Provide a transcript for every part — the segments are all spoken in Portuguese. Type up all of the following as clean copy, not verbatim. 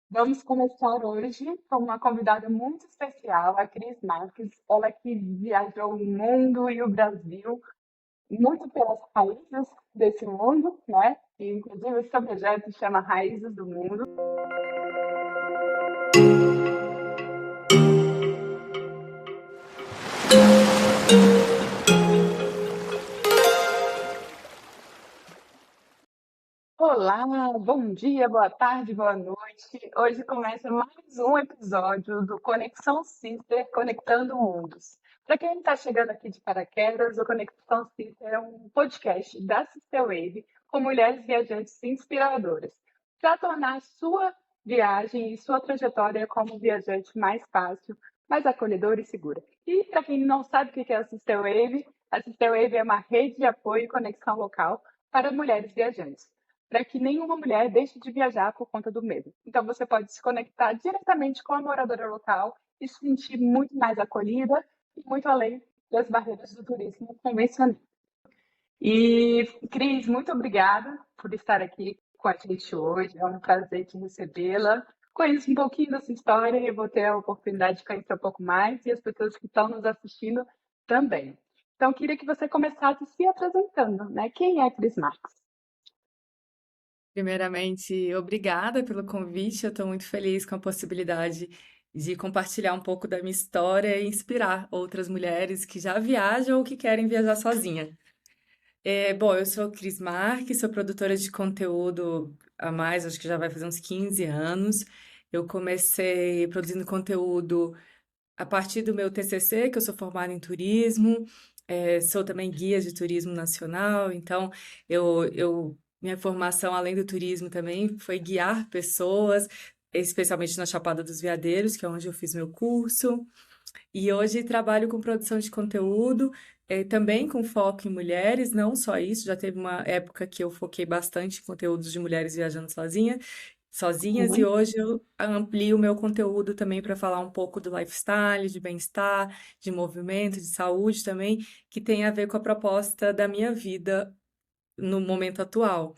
Vamos começar hoje com uma convidada muito especial, a Cris Marques. Ela que viajou o mundo e o Brasil muito pelas raízes desse mundo, né? E, inclusive, o seu projeto chama Raízes do Mundo. Olá, bom dia, boa tarde, boa noite. Hoje começa mais um episódio do Conexão Sister Conectando Mundos. Para quem está chegando aqui de paraquedas, o Conexão Sister é um podcast da Sister Wave com mulheres viajantes inspiradoras para tornar a sua viagem e sua trajetória como viajante mais fácil, mais acolhedora e segura. E para quem não sabe o que é a Sister Wave é uma rede de apoio e conexão local para mulheres viajantes para que nenhuma mulher deixe de viajar por conta do medo. Então, você pode se conectar diretamente com a moradora local e se sentir muito mais acolhida e muito além das barreiras do turismo convencional. E, Cris, muito obrigada por estar aqui com a gente hoje. É um prazer te recebê-la. Conheço um pouquinho da sua história e eu vou ter a oportunidade de conhecer um pouco mais e as pessoas que estão nos assistindo também. Então, eu queria que você começasse se apresentando, né? Quem é a Cris Marques? Primeiramente, obrigada pelo convite. Eu estou muito feliz com a possibilidade de compartilhar um pouco da minha história e inspirar outras mulheres que já viajam ou que querem viajar sozinha. Bom, eu sou Cris Marques, sou produtora de conteúdo há mais, acho que já vai fazer uns 15 anos. Eu comecei produzindo conteúdo a partir do meu TCC, que eu sou formada em turismo, sou também guia de turismo nacional, então minha formação, além do turismo, também foi guiar pessoas, especialmente na Chapada dos Veadeiros, que é onde eu fiz meu curso, e hoje trabalho com produção de conteúdo, também com foco em mulheres, não só isso, já teve uma época que eu foquei bastante em conteúdos de mulheres viajando sozinhas, e Uhum. hoje eu amplio o meu conteúdo também para falar um pouco do lifestyle, de bem-estar, de movimento, de saúde também, que tem a ver com a proposta da minha vida no momento atual.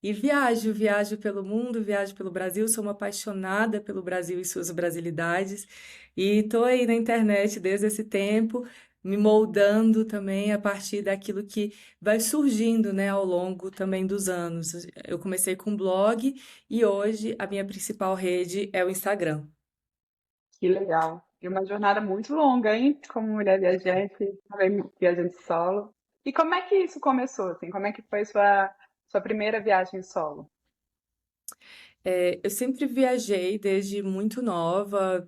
E viajo pelo mundo, viajo pelo Brasil, sou uma apaixonada pelo Brasil e suas brasilidades, e estou aí na internet desde esse tempo, me moldando também a partir daquilo que vai surgindo, né, ao longo também dos anos. Eu comecei com blog e hoje a minha principal rede é o Instagram. Que legal. E uma jornada muito longa, hein? Como mulher viajante, também viajante solo. E como é que isso começou, assim? Como é que foi sua primeira viagem solo? Eu sempre viajei desde muito nova,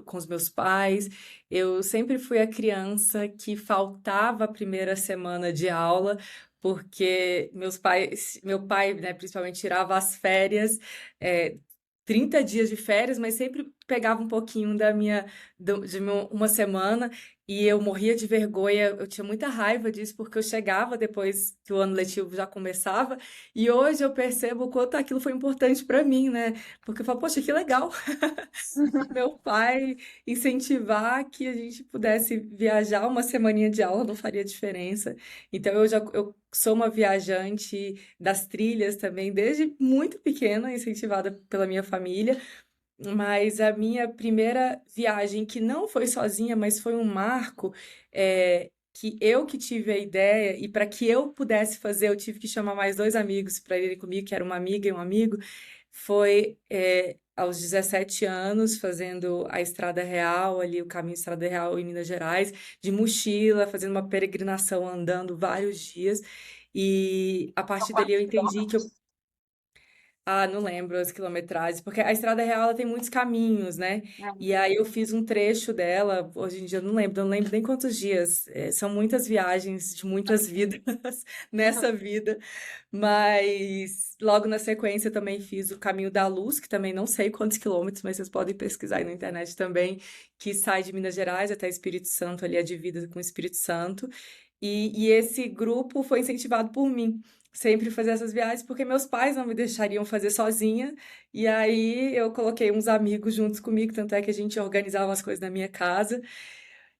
com os meus pais. Eu sempre fui a criança que faltava a primeira semana de aula, porque meu pai, né, principalmente tirava as férias, é, 30 dias de férias, mas sempre pegava um pouquinho uma semana, e eu morria de vergonha. Eu tinha muita raiva disso, porque eu chegava depois que o ano letivo já começava. E hoje eu percebo o quanto aquilo foi importante para mim, né? Porque eu falo, poxa, que legal meu pai incentivar que a gente pudesse viajar uma semaninha de aula não faria diferença. Então eu sou uma viajante das trilhas também, desde muito pequena, incentivada pela minha família. Mas a minha primeira viagem, que não foi sozinha, mas foi um marco, que tive a ideia, e para que eu pudesse fazer, eu tive que chamar mais dois amigos para irem comigo, que era uma amiga e um amigo, foi aos 17 anos, fazendo a Estrada Real, ali o caminho Estrada Real em Minas Gerais, de mochila, fazendo uma peregrinação, andando vários dias. E a São partir dali eu quantos entendi que eu quilômetros? não lembro as quilometragens, porque a Estrada Real ela tem muitos caminhos, né? Uhum. E aí eu fiz um trecho dela, hoje em dia eu não lembro nem quantos dias. São muitas viagens de muitas vidas nessa vida. Mas logo na sequência eu também fiz o Caminho da Luz, que também não sei quantos quilômetros, mas vocês podem pesquisar aí na internet também, que sai de Minas Gerais até Espírito Santo, ali a divisa com o Espírito Santo. E esse grupo foi incentivado por mim. Sempre fazer essas viagens, porque meus pais não me deixariam fazer sozinha, e aí eu coloquei uns amigos juntos comigo, tanto é que a gente organizava as coisas na minha casa.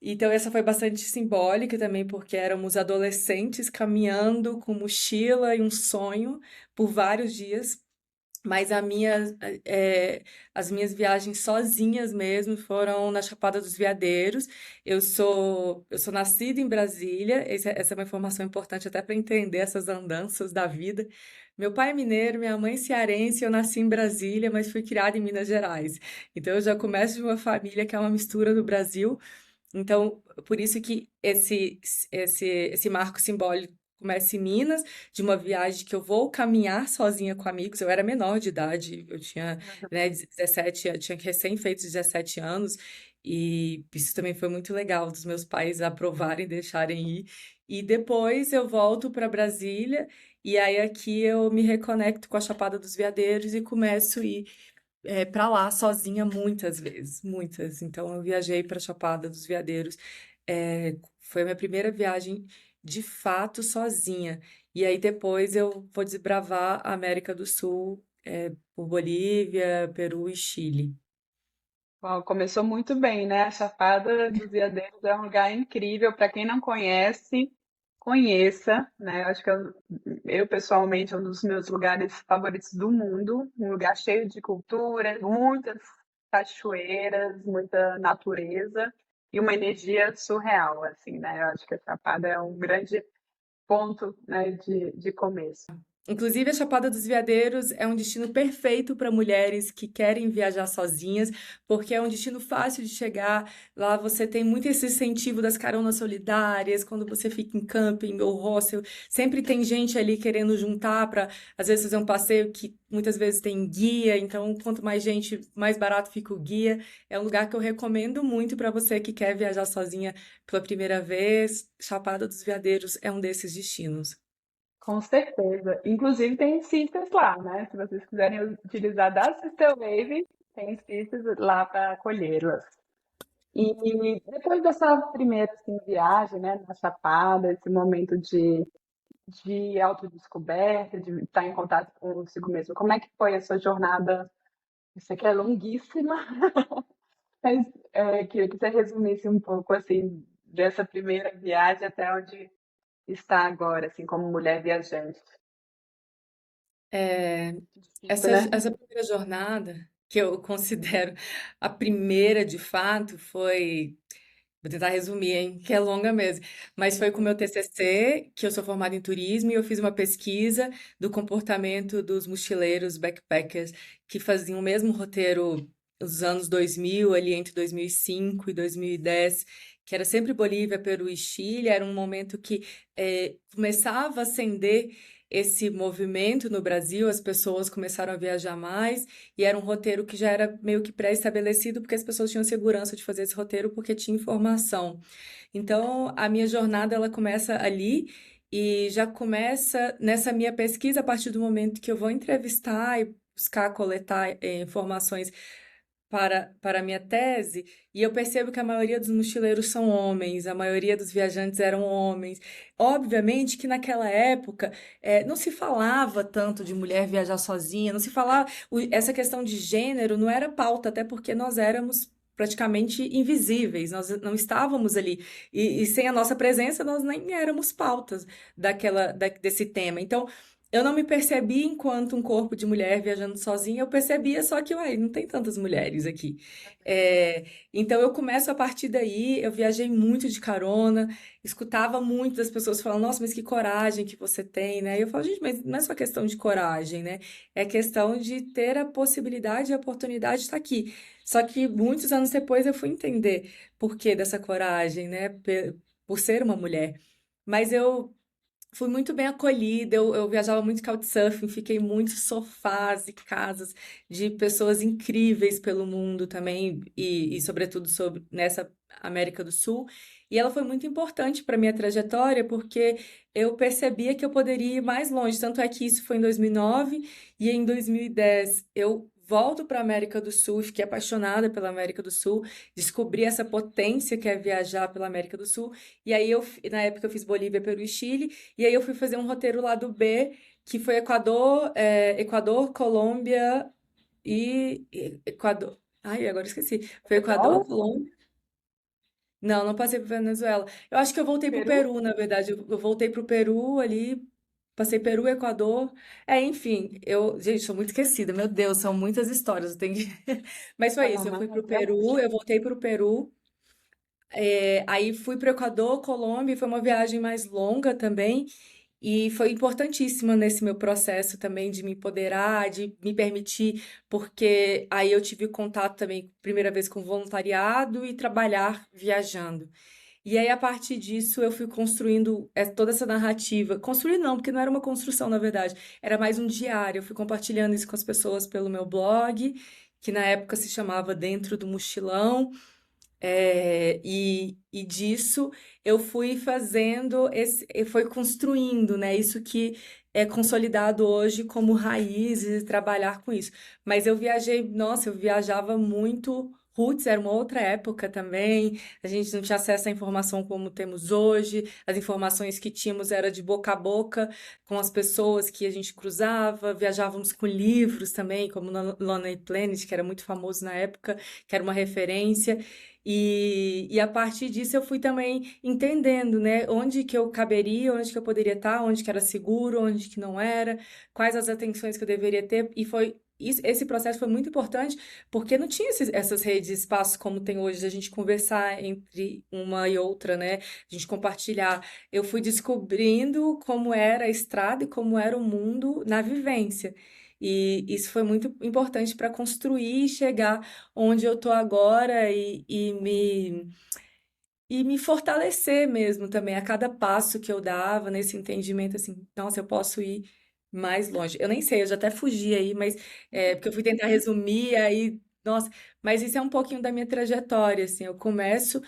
Então, essa foi bastante simbólica também, porque éramos adolescentes caminhando com mochila e um sonho por vários dias. Mas é, as minhas viagens sozinhas mesmo foram na Chapada dos Veadeiros. Eu sou nascida em Brasília, essa é uma informação importante até para entender essas andanças da vida. Meu pai é mineiro, minha mãe é cearense, eu nasci em Brasília, mas fui criada em Minas Gerais. Então eu já começo de uma família que é uma mistura do Brasil. Então, por isso que esse marco simbólico começa em Minas, de uma viagem que eu vou caminhar sozinha com amigos. Eu era menor de idade, eu tinha, né, 17, eu tinha recém feito 17 anos, e isso também foi muito legal, dos meus pais aprovarem, deixarem ir. E depois eu volto para Brasília, e aí aqui eu me reconecto com a Chapada dos Veadeiros e começo a ir para lá sozinha muitas vezes, muitas. Então eu viajei para Chapada dos Veadeiros. Foi a minha primeira viagem de fato sozinha. E aí depois eu vou desbravar a América do Sul, por Bolívia, Peru e Chile. Uau, começou muito bem, né? A Chapada dos Veadeiros é um lugar incrível. Para quem não conhece, conheça, né? Eu acho que eu, pessoalmente, é um dos meus lugares favoritos do mundo. Um lugar cheio de cultura, muitas cachoeiras, muita natureza e uma energia surreal, assim, né? Eu acho que a Chapada é um grande ponto, né, de começo. Inclusive, a Chapada dos Veadeiros é um destino perfeito para mulheres que querem viajar sozinhas, porque é um destino fácil de chegar. Lá você tem muito esse incentivo das caronas solidárias, quando você fica em camping ou hostel, sempre tem gente ali querendo juntar para, às vezes, fazer um passeio que muitas vezes tem guia, então quanto mais gente, mais barato fica o guia. É um lugar que eu recomendo muito para você que quer viajar sozinha pela primeira vez. Chapada dos Veadeiros é um desses destinos. Com certeza. Inclusive tem sisters lá, né? Se vocês quiserem utilizar da Sister Wave, tem sisters lá para acolhê-las. E depois dessa primeira assim, viagem, né, na Chapada, esse momento de autodescoberta, de estar em contato consigo mesmo, como é que foi a sua jornada? Eu sei que é longuíssima, mas queria que você resumisse um pouco assim dessa primeira viagem até onde está agora, assim, como mulher viajante. É, Difícil, né? essa primeira jornada, que eu considero a primeira de fato, foi. Vou tentar resumir, hein, que é longa mesmo. Mas foi com o meu TCC, que eu sou formada em turismo, e eu fiz uma pesquisa do comportamento dos mochileiros backpackers que faziam o mesmo roteiro nos anos 2000, ali entre 2005 e 2010, que era sempre Bolívia, Peru e Chile. Era um momento que começava a acender esse movimento no Brasil, as pessoas começaram a viajar mais, e era um roteiro que já era meio que pré-estabelecido, porque as pessoas tinham segurança de fazer esse roteiro porque tinha informação. Então, a minha jornada ela começa ali e já começa nessa minha pesquisa a partir do momento que eu vou entrevistar e buscar coletar informações para a minha tese, e eu percebo que a maioria dos mochileiros são homens, a maioria dos viajantes eram homens. Obviamente que naquela época não se falava tanto de mulher viajar sozinha, não se falava, essa questão de gênero não era pauta, até porque nós éramos praticamente invisíveis, nós não estávamos ali, e sem a nossa presença nós nem éramos pautas desse tema. Então, eu não me percebi enquanto um corpo de mulher viajando sozinha, eu percebia só que, uai, não tem tantas mulheres aqui. Então eu começo a partir daí, eu viajei muito de carona, escutava muito das pessoas falando, nossa, mas que coragem que você tem, né? E eu falo, gente, mas não é só questão de coragem, né? É questão de ter a possibilidade e a oportunidade de estar aqui. Só que muitos anos depois eu fui entender por que dessa coragem, né? Por ser uma mulher. Mas eu fui muito bem acolhida, eu viajava muito couchsurfing, fiquei muito em sofás e casas de pessoas incríveis pelo mundo também, e sobretudo nessa América do Sul. E ela foi muito importante para minha trajetória, porque eu percebia que eu poderia ir mais longe. Tanto é que isso foi em 2009, e em 2010 eu volto para a América do Sul, fiquei apaixonada pela América do Sul, descobri essa potência que é viajar pela América do Sul. E aí na época eu fiz Bolívia, Peru e Chile. E aí eu fui fazer um roteiro lá do B, que foi Equador, Equador, Colômbia e Equador. Ai, agora esqueci. Foi Equador, Venezuela? Colômbia. Não, não passei por Venezuela. Eu acho que eu voltei pro Peru? Peru, na verdade. Eu voltei pro Peru ali. passei Peru, Equador. Enfim, gente, sou muito esquecida. Meu Deus, são muitas histórias. Eu tenho que... Mas foi isso. Eu fui pro Peru, eu voltei pro Peru. Aí fui para o Equador, Colômbia, e foi uma viagem mais longa também, e foi importantíssima nesse meu processo também de me empoderar, de me permitir, porque aí eu tive contato também, primeira vez com voluntariado e trabalhar viajando. E aí, a partir disso, eu fui construindo toda essa narrativa. Construir não, porque não era uma construção, na verdade, era mais um diário. Eu fui compartilhando isso com as pessoas pelo meu blog, que na época se chamava Dentro do Mochilão. E disso eu fui fazendo foi construindo, né? Isso que é consolidado hoje como raízes e trabalhar com isso. Mas eu viajei, nossa, eu viajava muito. Roots era uma outra época também. A gente não tinha acesso à informação como temos hoje. As informações que tínhamos era de boca a boca com as pessoas que a gente cruzava. Viajávamos com livros também, como Lonely Planet, que era muito famoso na época, que era uma referência. E a partir disso eu fui também entendendo, né, onde que eu caberia, onde que eu poderia estar, onde que era seguro, onde que não era, quais as atenções que eu deveria ter. E foi esse processo foi muito importante porque não tinha essas redes, espaços como tem hoje, de a gente conversar entre uma e outra, né? A gente compartilhar. Eu fui descobrindo como era a estrada e como era o mundo na vivência. E isso foi muito importante para construir e chegar onde eu tô agora e me fortalecer mesmo também a cada passo que eu dava nesse entendimento assim, nossa, eu posso ir mais longe. Eu nem sei, eu já até fugi aí, mas porque eu fui tentar resumir aí, nossa, mas isso é um pouquinho da minha trajetória, assim, eu começo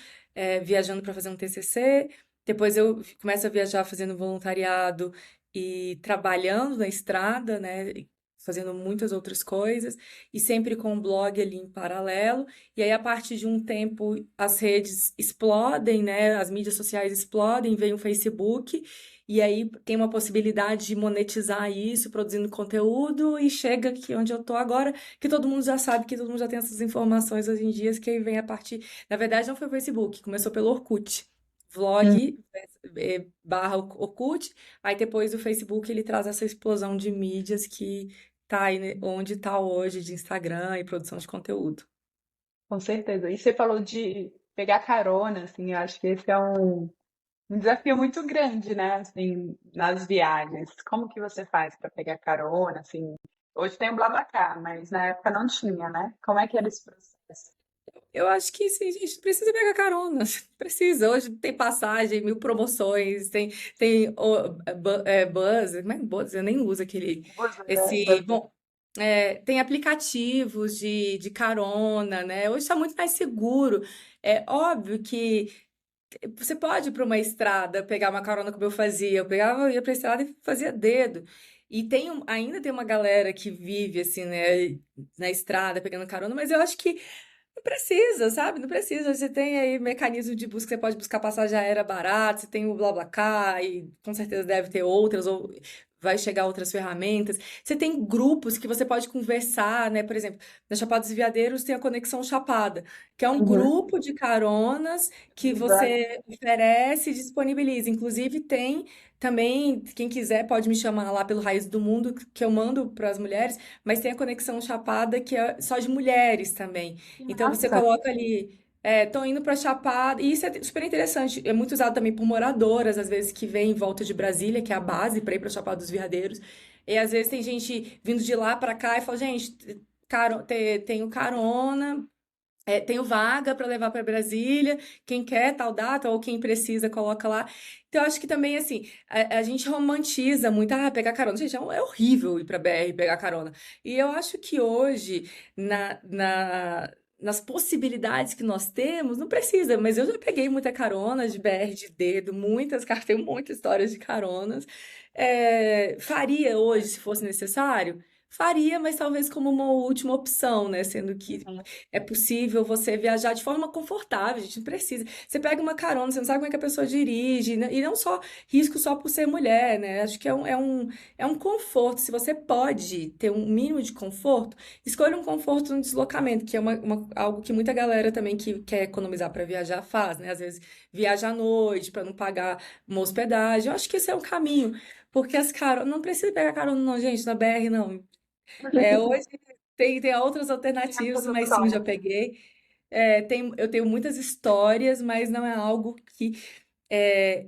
viajando para fazer um TCC, depois eu começo a viajar fazendo voluntariado e trabalhando na estrada, né? Fazendo muitas outras coisas e sempre com o blog ali em paralelo. E aí, a partir de um tempo, as redes explodem, né? As mídias sociais explodem, vem o Facebook, e aí tem uma possibilidade de monetizar isso, produzindo conteúdo, e chega aqui onde eu tô agora, que todo mundo já sabe, que todo mundo já tem essas informações hoje em dia, que aí vem a partir. Na verdade, não foi o Facebook, começou pelo Orkut. Hum. Vlog, barra Orkut, aí depois o Facebook ele traz essa explosão de mídias que tá aí, né, onde tá hoje, de Instagram e produção de conteúdo. Com certeza. E você falou de pegar carona, assim, eu acho que esse é um desafio muito grande, né, assim, nas viagens. Como que você faz para pegar carona, assim? Hoje tem o BlaBlaCar, mas na época não tinha, né? Como é que era esse processo? Eu acho que sim, a gente precisa pegar carona. Precisa. Hoje tem passagem, mil promoções, tem Buzz, como é Buzz? Eu nem uso aquele, Uber, né? bom, tem aplicativos de carona, né? Hoje está muito mais seguro. É óbvio que você pode ir para uma estrada, pegar uma carona como eu fazia. Eu pegava, ia para a estrada e fazia dedo. E ainda tem uma galera que vive assim, né, na estrada pegando carona, mas eu acho que não precisa, sabe? Não precisa. Você tem aí mecanismo de busca, você pode buscar passagem aérea barata, você tem o BlaBlaCar e com certeza deve ter outras, ou vai chegar outras ferramentas. Você tem grupos que você pode conversar, né? Por exemplo, na Chapada dos Veadeiros tem a Conexão Chapada, que é um Uhum. grupo de caronas que você oferece e disponibiliza. Inclusive tem também, quem quiser pode me chamar lá pelo Raiz do Mundo, que eu mando para as mulheres, mas tem a Conexão Chapada que é só de mulheres também. Que Então você massa! coloca ali, tô indo para Chapada, e isso é super interessante. É muito usado também por moradoras, às vezes, que vêm em volta de Brasília, que é a base para ir para Chapada dos Veadeiros. E às vezes tem gente vindo de lá para cá e fala, gente, tenho carona, tenho vaga para levar para Brasília, quem quer tal data ou quem precisa coloca lá. Então, eu acho que também, assim, a gente romantiza muito, pegar carona. Gente, é horrível ir para BR e pegar carona. E eu acho que hoje, nas possibilidades que nós temos, não precisa, mas eu já peguei muita carona de BR de dedo, tenho muitas histórias de caronas. Faria hoje, se fosse necessário? Faria, mas talvez como uma última opção, né? Sendo que Uhum. é possível você viajar de forma confortável, a gente não precisa. Você pega uma carona, você não sabe como é que a pessoa dirige, né? E não só risco só por ser mulher, né? Acho que é um conforto. Se você pode ter um mínimo de conforto, escolha um conforto no deslocamento, que é algo que muita galera também que quer economizar para viajar faz, né? Às vezes viaja à noite para não pagar uma hospedagem. Eu acho que esse é o caminho. porque as caronas, não precisa pegar carona não, gente, na BR não. Hoje tem outras Tem as alternativas, mas sim, já soluções. peguei. Eu tenho muitas histórias, mas não é algo que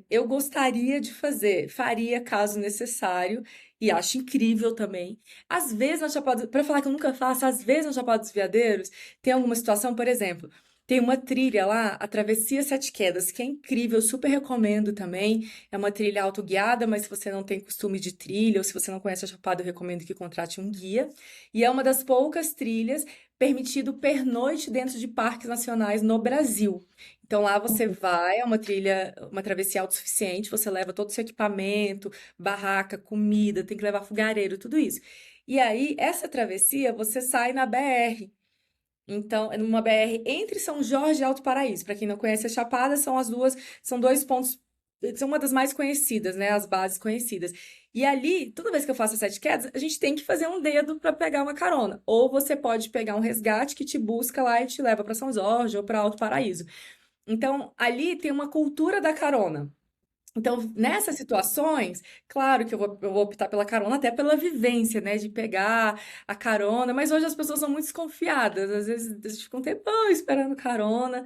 eu gostaria de fazer. Faria caso necessário e acho incrível também. Às vezes na Chapada, para falar que eu nunca faço, às vezes na Chapada dos Veadeiros tem alguma situação, por exemplo, tem uma trilha lá, a Travessia Sete Quedas, que é incrível, super recomendo também. É uma trilha autoguiada, mas se você não tem costume de trilha ou se você não conhece a Chapada, eu recomendo que contrate um guia. E é uma das poucas trilhas permitido pernoite dentro de parques nacionais no Brasil. Então lá você vai, é uma trilha, uma travessia autossuficiente, você leva todo o seu equipamento, barraca, comida, tem que levar fogareiro, tudo isso. E aí, essa travessia, você sai na BR. Então, é numa BR entre São Jorge e Alto Paraíso. Para quem não conhece a Chapada, são dois pontos, são uma das mais conhecidas, né? As bases conhecidas. E ali, toda vez que eu faço as sete quedas, a gente tem que fazer um dedo para pegar uma carona. Ou você pode pegar um resgate que te busca lá e te leva para São Jorge ou para Alto Paraíso. Então, ali tem uma cultura da carona. Então, nessas situações, claro que eu vou optar pela carona, até pela vivência, né, de pegar a carona, mas hoje as pessoas são muito desconfiadas, às vezes eles ficam um tempão esperando carona,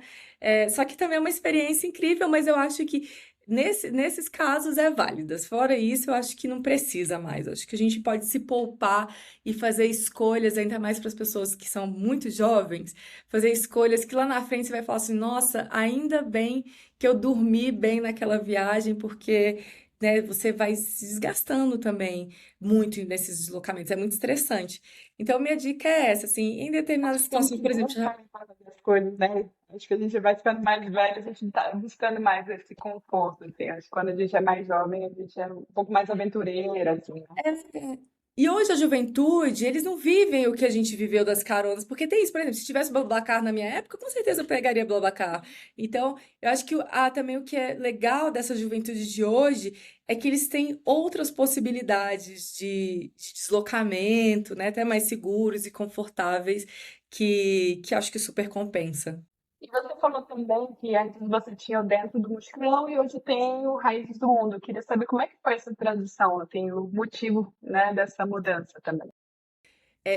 só que também é uma experiência incrível, mas eu acho que nesses casos é válida. Fora isso, eu acho que não precisa mais. Eu acho que a gente pode se poupar e fazer escolhas, ainda mais para as pessoas que são muito jovens, fazer escolhas que lá na frente você vai falar assim, nossa, ainda bem que eu dormi bem naquela viagem, porque, né, você vai se desgastando também muito nesses deslocamentos, é muito estressante. Então, minha dica é essa, assim, em Acho determinadas que tem situações, que por exemplo, já gostar das coisas, né? Acho que a gente vai ficando mais velho, a gente tá buscando mais esse conforto, assim. Acho que quando a gente é mais jovem, a gente é um pouco mais aventureira, assim, né? E hoje a juventude, eles não vivem o que a gente viveu das caronas, porque tem isso, por exemplo, se tivesse BlaBlaCar na minha época, com certeza eu pegaria BlaBlaCar. Então, eu acho que também o que é legal dessa juventude de hoje é que eles têm outras possibilidades de deslocamento, né, até mais seguros e confortáveis, que acho que super compensa. E você falou também que antes você tinha o Dentro do Mochilão e hoje tem o Raízes do Mundo. Eu queria saber como é que foi essa transição, assim, o motivo, né, dessa mudança também.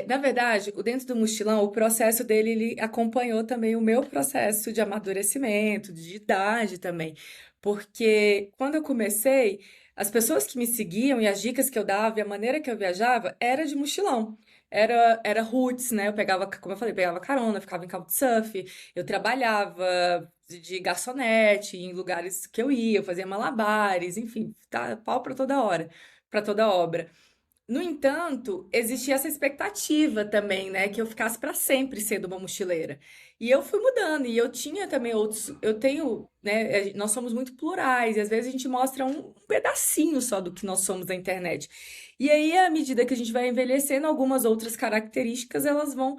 Na verdade, o dentro do mochilão, o processo dele, ele acompanhou também o meu processo de amadurecimento, de idade também. Porque quando eu comecei, as pessoas que me seguiam e as dicas que eu dava e a maneira que eu viajava era de mochilão. Era roots, né? Eu pegava, como eu falei, pegava carona, ficava em couchsurf, eu trabalhava de garçonete em lugares que eu ia, eu fazia malabares, enfim, tá, pau para toda hora, para toda obra. No entanto, existia essa expectativa também, né, que eu ficasse para sempre sendo uma mochileira. E eu fui mudando, e eu tinha também outros, eu tenho, né, nós somos muito plurais, e às vezes a gente mostra um pedacinho só do que nós somos na internet. E aí, à medida que a gente vai envelhecendo, algumas outras características, elas vão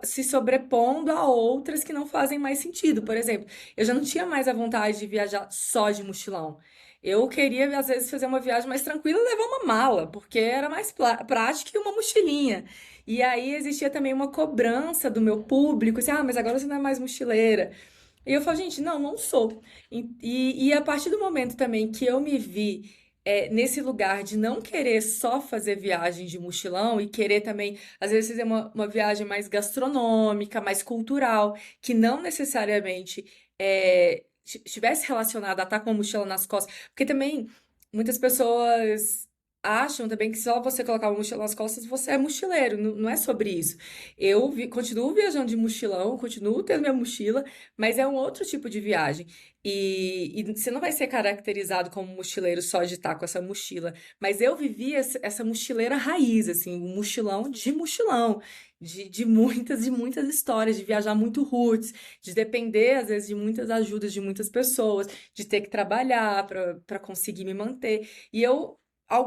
se sobrepondo a outras que não fazem mais sentido. Por exemplo, eu já não tinha mais a vontade de viajar só de mochilão. Eu queria, às vezes, fazer uma viagem mais tranquila e levar uma mala, porque era mais prático que uma mochilinha. E aí existia também uma cobrança do meu público, assim, mas agora você não é mais mochileira. E eu falo, gente, não, não sou. E a partir do momento também que eu me vi nesse lugar de não querer só fazer viagem de mochilão e querer também, às vezes, fazer uma viagem mais gastronômica, mais cultural, que não necessariamente estivesse relacionada a estar com a mochila nas costas. Porque também muitas pessoas acham também que só você colocar uma mochila nas costas você é mochileiro. Não, não é sobre isso. Continuo viajando de mochilão, continuo tendo minha mochila, mas é um outro tipo de viagem. E você não vai ser caracterizado como mochileiro só de estar com essa mochila. Mas eu vivi essa mochileira raiz, assim, um mochilão de mochilão. De muitas histórias, de viajar muito roots, de depender, às vezes, de muitas ajudas de muitas pessoas, de ter que trabalhar para conseguir me manter. E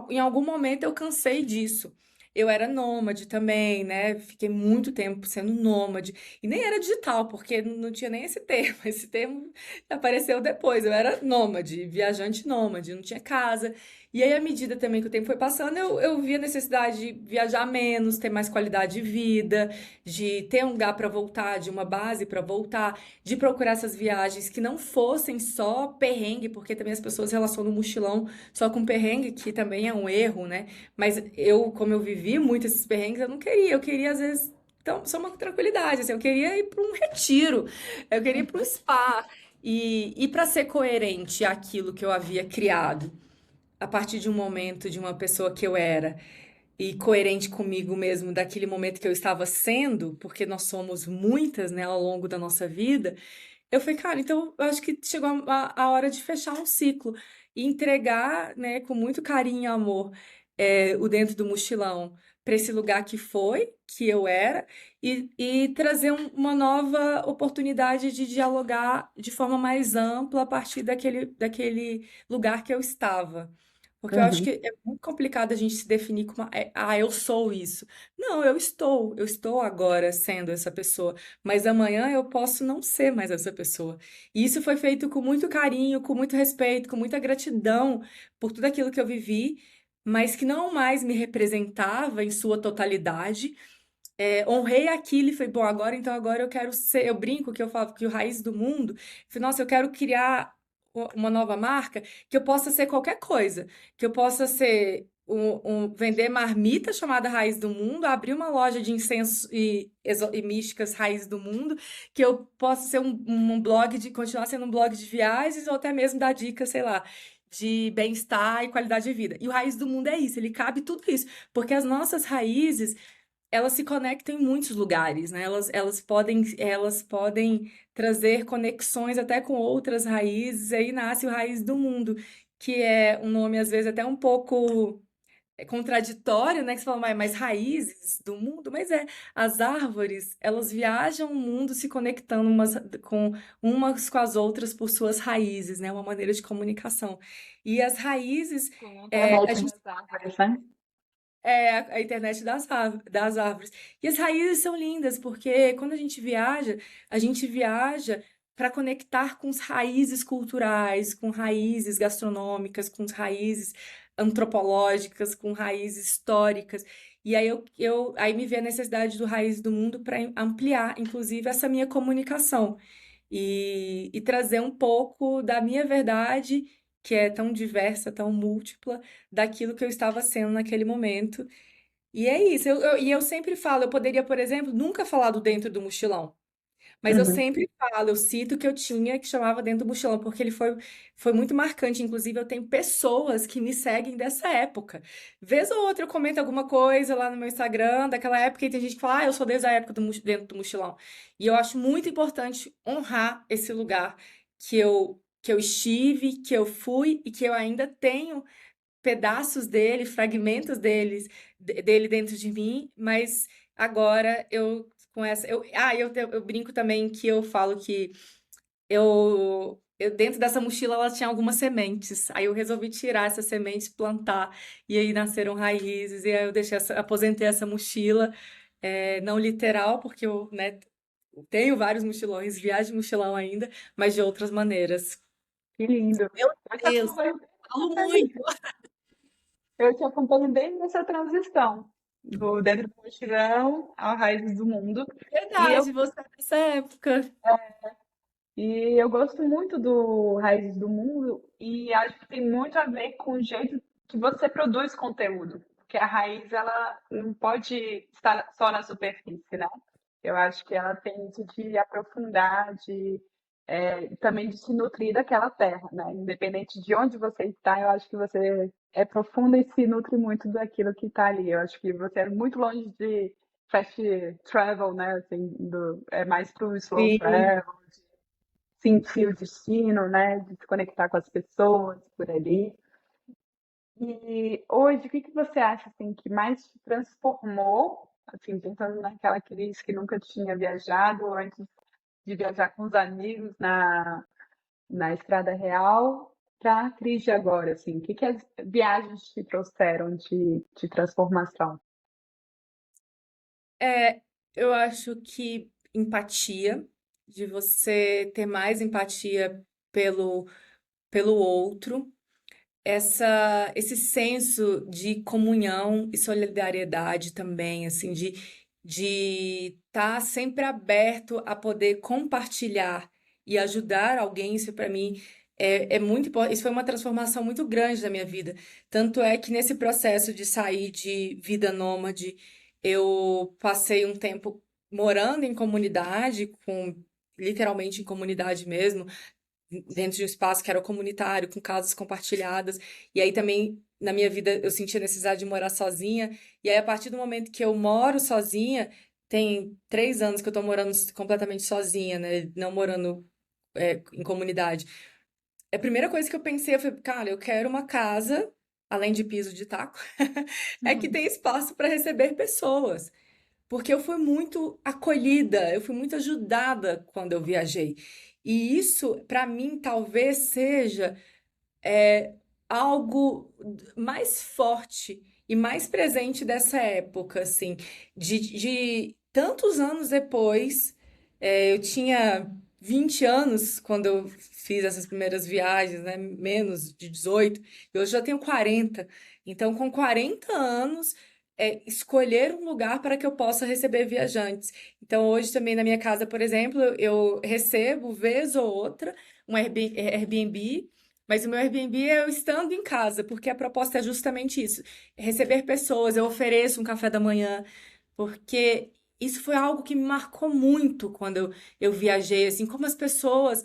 em algum momento, eu cansei disso. Eu era nômade também, né? Fiquei muito tempo sendo nômade. E nem era digital, porque não tinha nem esse termo. Esse termo apareceu depois. Eu era nômade, viajante nômade, não tinha casa. E aí, à medida também que o tempo foi passando, eu vi a necessidade de viajar menos, ter mais qualidade de vida, de ter um lugar para voltar, de uma base para voltar, de procurar essas viagens que não fossem só perrengue, porque também as pessoas relacionam o mochilão só com perrengue, que também é um erro, né? Mas eu, como eu vivi muito esses perrengues, eu não queria. Eu queria, às vezes, então, só uma tranquilidade. Assim, eu queria ir para um retiro, eu queria ir para um spa. E para ser coerente àquilo que eu havia criado, a partir de um momento, de uma pessoa que eu era, e coerente comigo mesmo, daquele momento que eu estava sendo, porque nós somos muitas, né, ao longo da nossa vida, eu falei, cara, então eu acho que chegou a hora de fechar um ciclo e entregar, né, com muito carinho e amor, o dentro do mochilão para esse lugar que foi, que eu era, e trazer uma nova oportunidade de dialogar de forma mais ampla a partir daquele lugar que eu estava. Porque eu acho Uhum. que é muito complicado a gente se definir como, eu sou isso. Não, eu estou agora sendo essa pessoa, mas amanhã eu posso não ser mais essa pessoa. E isso foi feito com muito carinho, com muito respeito, com muita gratidão por tudo aquilo que eu vivi, mas que não mais me representava em sua totalidade. Honrei aquilo e falei, bom, agora eu quero ser, eu brinco que eu falo que o raiz do mundo, falei, nossa, eu quero criar uma nova marca que eu possa ser qualquer coisa, que eu possa ser vender marmita chamada Raiz do Mundo, abrir uma loja de incenso e místicas Raiz do Mundo, que eu possa ser um blog continuar sendo um blog de viagens ou até mesmo dar dicas, sei lá, de bem-estar e qualidade de vida. E o Raiz do Mundo é isso, ele cabe tudo isso, porque as nossas raízes elas se conectam em muitos lugares, né? Elas podem trazer conexões até com outras raízes, e aí nasce o Raiz do Mundo, que é um nome, às vezes, até um pouco contraditório, né? Que você fala, mas raízes do mundo? Mas as árvores, elas viajam o mundo se conectando umas com as outras por suas raízes, né? Uma maneira de comunicação. E as raízes, Sim, a a internet gente das árvores, né? a internet das árvores. E as raízes são lindas, porque quando a gente viaja para conectar com as raízes culturais, com raízes gastronômicas, com raízes antropológicas, com raízes históricas. E aí aí me veio a necessidade do Raiz do Mundo para ampliar, inclusive, essa minha comunicação e trazer um pouco da minha verdade, que é tão diversa, tão múltipla, daquilo que eu estava sendo naquele momento. E é isso. E eu sempre falo, eu poderia, por exemplo, nunca falar do dentro do mochilão. Mas eu Uhum. sempre falo, eu cito o que eu tinha que chamava dentro do mochilão, porque ele foi muito marcante. Inclusive, eu tenho pessoas que me seguem dessa época. Vez ou outra eu comento alguma coisa lá no meu Instagram daquela época e tem gente que fala, eu sou desde a época dentro do mochilão. E eu acho muito importante honrar esse lugar que eu estive, que eu fui e que eu ainda tenho pedaços dele, fragmentos dele dentro de mim, mas agora eu com essa eu brinco também que eu falo que eu dentro dessa mochila ela tinha algumas sementes. Aí eu resolvi tirar essas sementes, plantar e aí nasceram raízes e aí eu aposentei essa mochila, não literal porque eu, né, tenho vários mochilões, viajo de mochilão ainda, mas de outras maneiras. Que lindo. Meu Eu te Deus, acompanho, falo muito. eu te acompanho desde essa transição do dentro do mochilão ao Raízes do Mundo. E eu Verdade, você é dessa época. E eu gosto muito do Raízes do Mundo e acho que tem muito a ver com o jeito que você produz conteúdo. Porque a raiz, ela não pode estar só na superfície, né? Eu acho que ela tem isso de aprofundar, também de se nutrir daquela terra, né? Independente de onde você está, eu acho que você é profunda e se nutre muito daquilo que está ali. Eu acho que você é muito longe de fast travel, né? Assim, é mais para o slow Sim. travel, sentir o destino, né? De se conectar com as pessoas por ali. E hoje, o que que você acha assim que mais te transformou, assim, pensando naquela Cris que nunca tinha viajado ou antes de viajar com os amigos na Estrada Real, para a Cris de agora, assim, o que que as viagens te trouxeram de transformação? É, eu acho que empatia, de você ter mais empatia pelo outro, esse senso de comunhão e solidariedade também, assim, de estar sempre aberto a poder compartilhar e ajudar alguém, isso para mim é muito importante. Isso foi uma transformação muito grande na minha vida. Tanto é que nesse processo de sair de vida nômade, eu passei um tempo morando em comunidade, literalmente em comunidade mesmo, dentro de um espaço que era comunitário, com casas compartilhadas. E aí também, na minha vida, eu senti a necessidade de morar sozinha. E aí, a partir do momento que eu moro sozinha, tem 3 anos que eu tô morando completamente sozinha, né? Não morando, em comunidade. A primeira coisa que eu pensei, eu falei, cara, eu quero uma casa, além de piso de taco, é que tem espaço para receber pessoas. Porque eu fui muito acolhida, eu fui muito ajudada quando eu viajei. E isso, para mim, talvez seja algo mais forte e mais presente dessa época, assim, de tantos anos depois, eu tinha 20 anos quando eu fiz essas primeiras viagens, né? Menos de 18, e hoje já tenho 40. Então, com 40 anos, escolher um lugar para que eu possa receber viajantes. Então, hoje também na minha casa, por exemplo, eu recebo, vez ou outra, um Airbnb, mas o meu Airbnb é eu estando em casa, porque a proposta é justamente isso: receber pessoas. Eu ofereço um café da manhã, porque isso foi algo que me marcou muito quando eu viajei, assim, como as pessoas,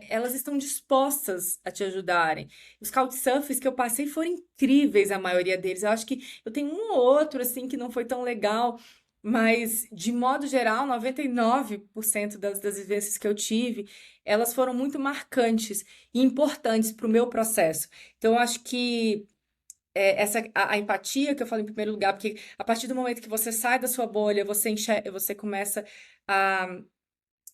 elas estão dispostas a te ajudarem. Os couchsurfers que eu passei foram incríveis, a maioria deles. Eu acho que eu tenho um ou outro, assim, que não foi tão legal, mas, de modo geral, 99% das vivências que eu tive, elas foram muito marcantes e importantes para o meu processo. Então, eu acho que a empatia que eu falo em primeiro lugar, porque a partir do momento que você sai da sua bolha, você começa a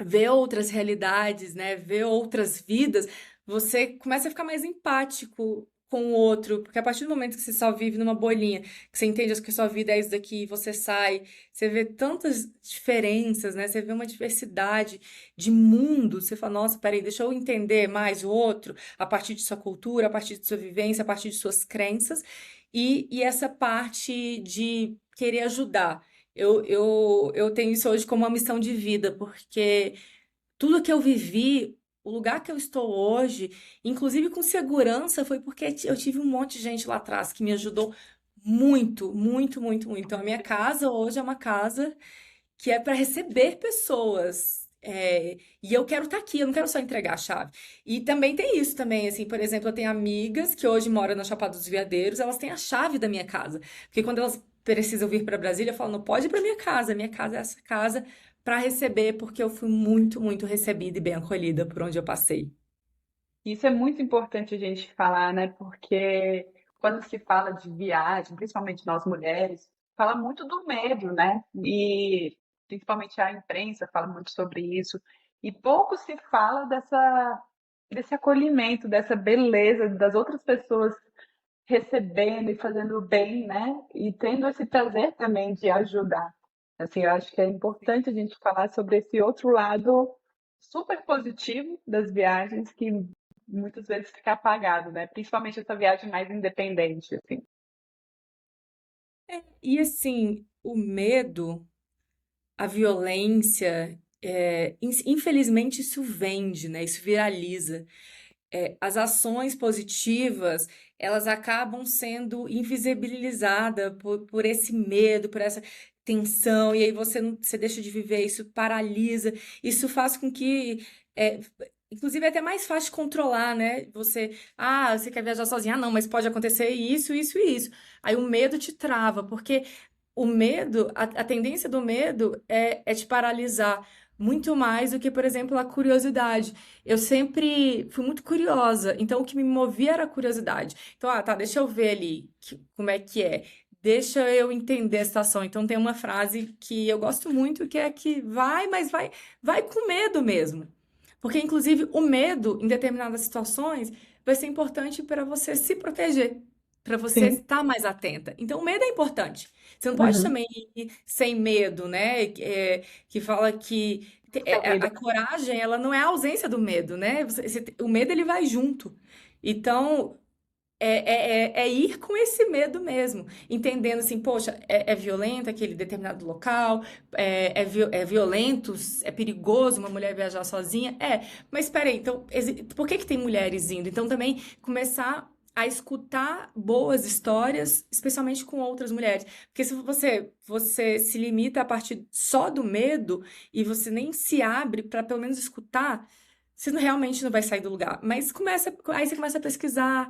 ver outras realidades, né? Ver outras vidas, você começa a ficar mais empático com o outro, porque a partir do momento que você só vive numa bolinha, que você entende que a sua vida é isso daqui, você sai, você vê tantas diferenças, né? Você vê uma diversidade de mundo, você fala, nossa, peraí, deixa eu entender mais o outro, a partir de sua cultura, a partir de sua vivência, a partir de suas crenças, e essa parte de querer ajudar. Eu tenho isso hoje como uma missão de vida, porque tudo que eu vivi, o lugar que eu estou hoje, inclusive com segurança, foi porque eu tive um monte de gente lá atrás que me ajudou muito, muito, muito, muito. Então, a minha casa hoje é uma casa que é para receber pessoas. E eu quero estar aqui, eu não quero só entregar a chave. E também tem isso também, assim, por exemplo, eu tenho amigas que hoje moram na Chapada dos Veadeiros, elas têm a chave da minha casa. Porque quando elas precisam vir para Brasília, eu falo, não pode ir para minha casa é essa casa para receber, porque eu fui muito, muito recebida e bem acolhida por onde eu passei. Isso é muito importante a gente falar, né? Porque quando se fala de viagem, principalmente nós mulheres, fala muito do medo, né? E principalmente a imprensa fala muito sobre isso. E pouco se fala desse acolhimento, dessa beleza das outras pessoas recebendo e fazendo bem, né? E tendo esse prazer também de ajudar. Assim, eu acho que é importante a gente falar sobre esse outro lado super positivo das viagens que muitas vezes fica apagado, né? Principalmente essa viagem mais independente, assim. E assim, o medo, a violência, infelizmente isso vende, né? Isso viraliza. As ações positivas, elas acabam sendo invisibilizadas por esse medo, por essa tensão, e aí você não, você deixa de viver, isso paralisa, isso faz com que, é, inclusive é até mais fácil de controlar, né? Você quer viajar sozinha? Ah, não, mas pode acontecer isso, isso e isso. Aí o medo te trava, porque o medo, a tendência do medo é te paralisar muito mais do que, por exemplo, a curiosidade. Eu sempre fui muito curiosa, então o que me movia era a curiosidade. Então, tá, deixa eu ver ali como é que é. Deixa eu entender a situação. Então, tem uma frase que eu gosto muito, que é que vai, mas vai com medo mesmo. Porque, inclusive, o medo, em determinadas situações, vai ser importante para você se proteger, para você Sim. estar mais atenta. Então, o medo é importante. Você não pode Uhum. também ir sem medo, né? Que fala que Sem a medo. coragem, ela não é a ausência do medo, né? O medo, ele vai junto. Então, é ir com esse medo mesmo, entendendo assim, poxa, é violento aquele determinado local, é violento, é perigoso uma mulher viajar sozinha? É, mas espera aí, então, por que que tem mulheres indo? Então também começar a escutar boas histórias, especialmente com outras mulheres. Porque se você se limita a partir só do medo e você nem se abre para pelo menos escutar, você realmente não vai sair do lugar. Mas aí você começa a pesquisar,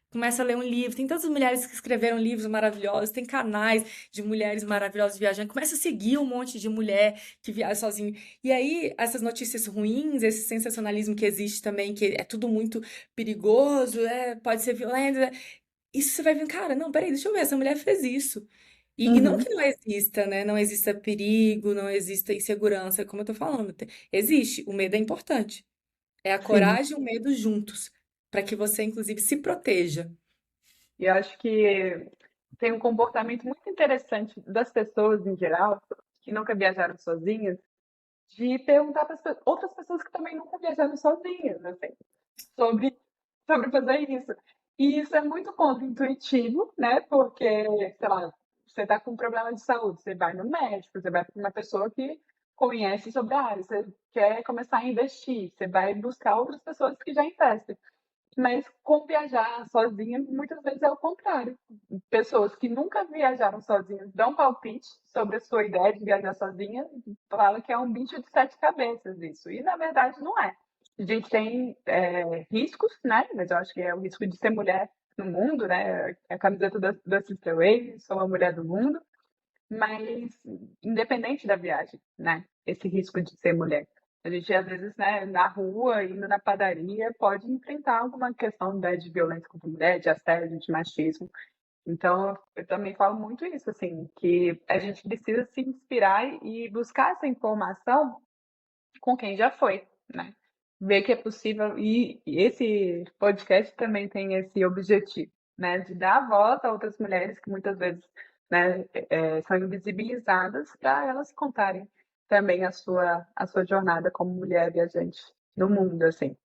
começa a ler um livro. Tem tantas mulheres que escreveram livros maravilhosos, tem canais de mulheres maravilhosas viajando. Começa a seguir um monte de mulher que viaja sozinha. E aí, essas notícias ruins, esse sensacionalismo que existe também, que é tudo muito perigoso, pode ser violento. Isso você vai ver, cara, não, peraí, deixa eu ver, essa mulher fez isso. E não Uhum. que não exista, né? Não exista perigo, não exista insegurança, como eu tô falando. Existe, o medo é importante. É a Sim. coragem e o medo juntos, para que você, inclusive, se proteja. E eu acho que tem um comportamento muito interessante das pessoas em geral, que nunca viajaram sozinhas, de perguntar para as outras pessoas que também nunca viajaram sozinhas, assim, sobre, sobre fazer isso. E isso é muito contra-intuitivo, né? Porque, sei lá, você está com um problema de saúde, você vai no médico, você vai para uma pessoa que conhece sobre a área, você quer começar a investir, você vai buscar outras pessoas que já investem. Mas com viajar sozinha, muitas vezes é o contrário. Pessoas que nunca viajaram sozinhas dão palpite sobre a sua ideia de viajar sozinha, falam que é um bicho de sete cabeças isso. E na verdade não é. A gente tem riscos, né? Mas eu acho que é o risco de ser mulher no mundo, né? É a camiseta da Sister Way, sou uma mulher do mundo. Mas independente da viagem, né? Esse risco de ser mulher. A gente, às vezes, né, na rua, indo na padaria, pode enfrentar alguma questão, né, de violência contra a mulher, de assédio, de machismo. Então, eu também falo muito isso, assim, que a gente precisa se inspirar e buscar essa informação com quem já foi, né? Ver que é possível. E esse podcast também tem esse objetivo, né? De dar voz a outras mulheres que muitas vezes, né, são invisibilizadas para elas contarem também a sua jornada como mulher viajante no mundo, assim.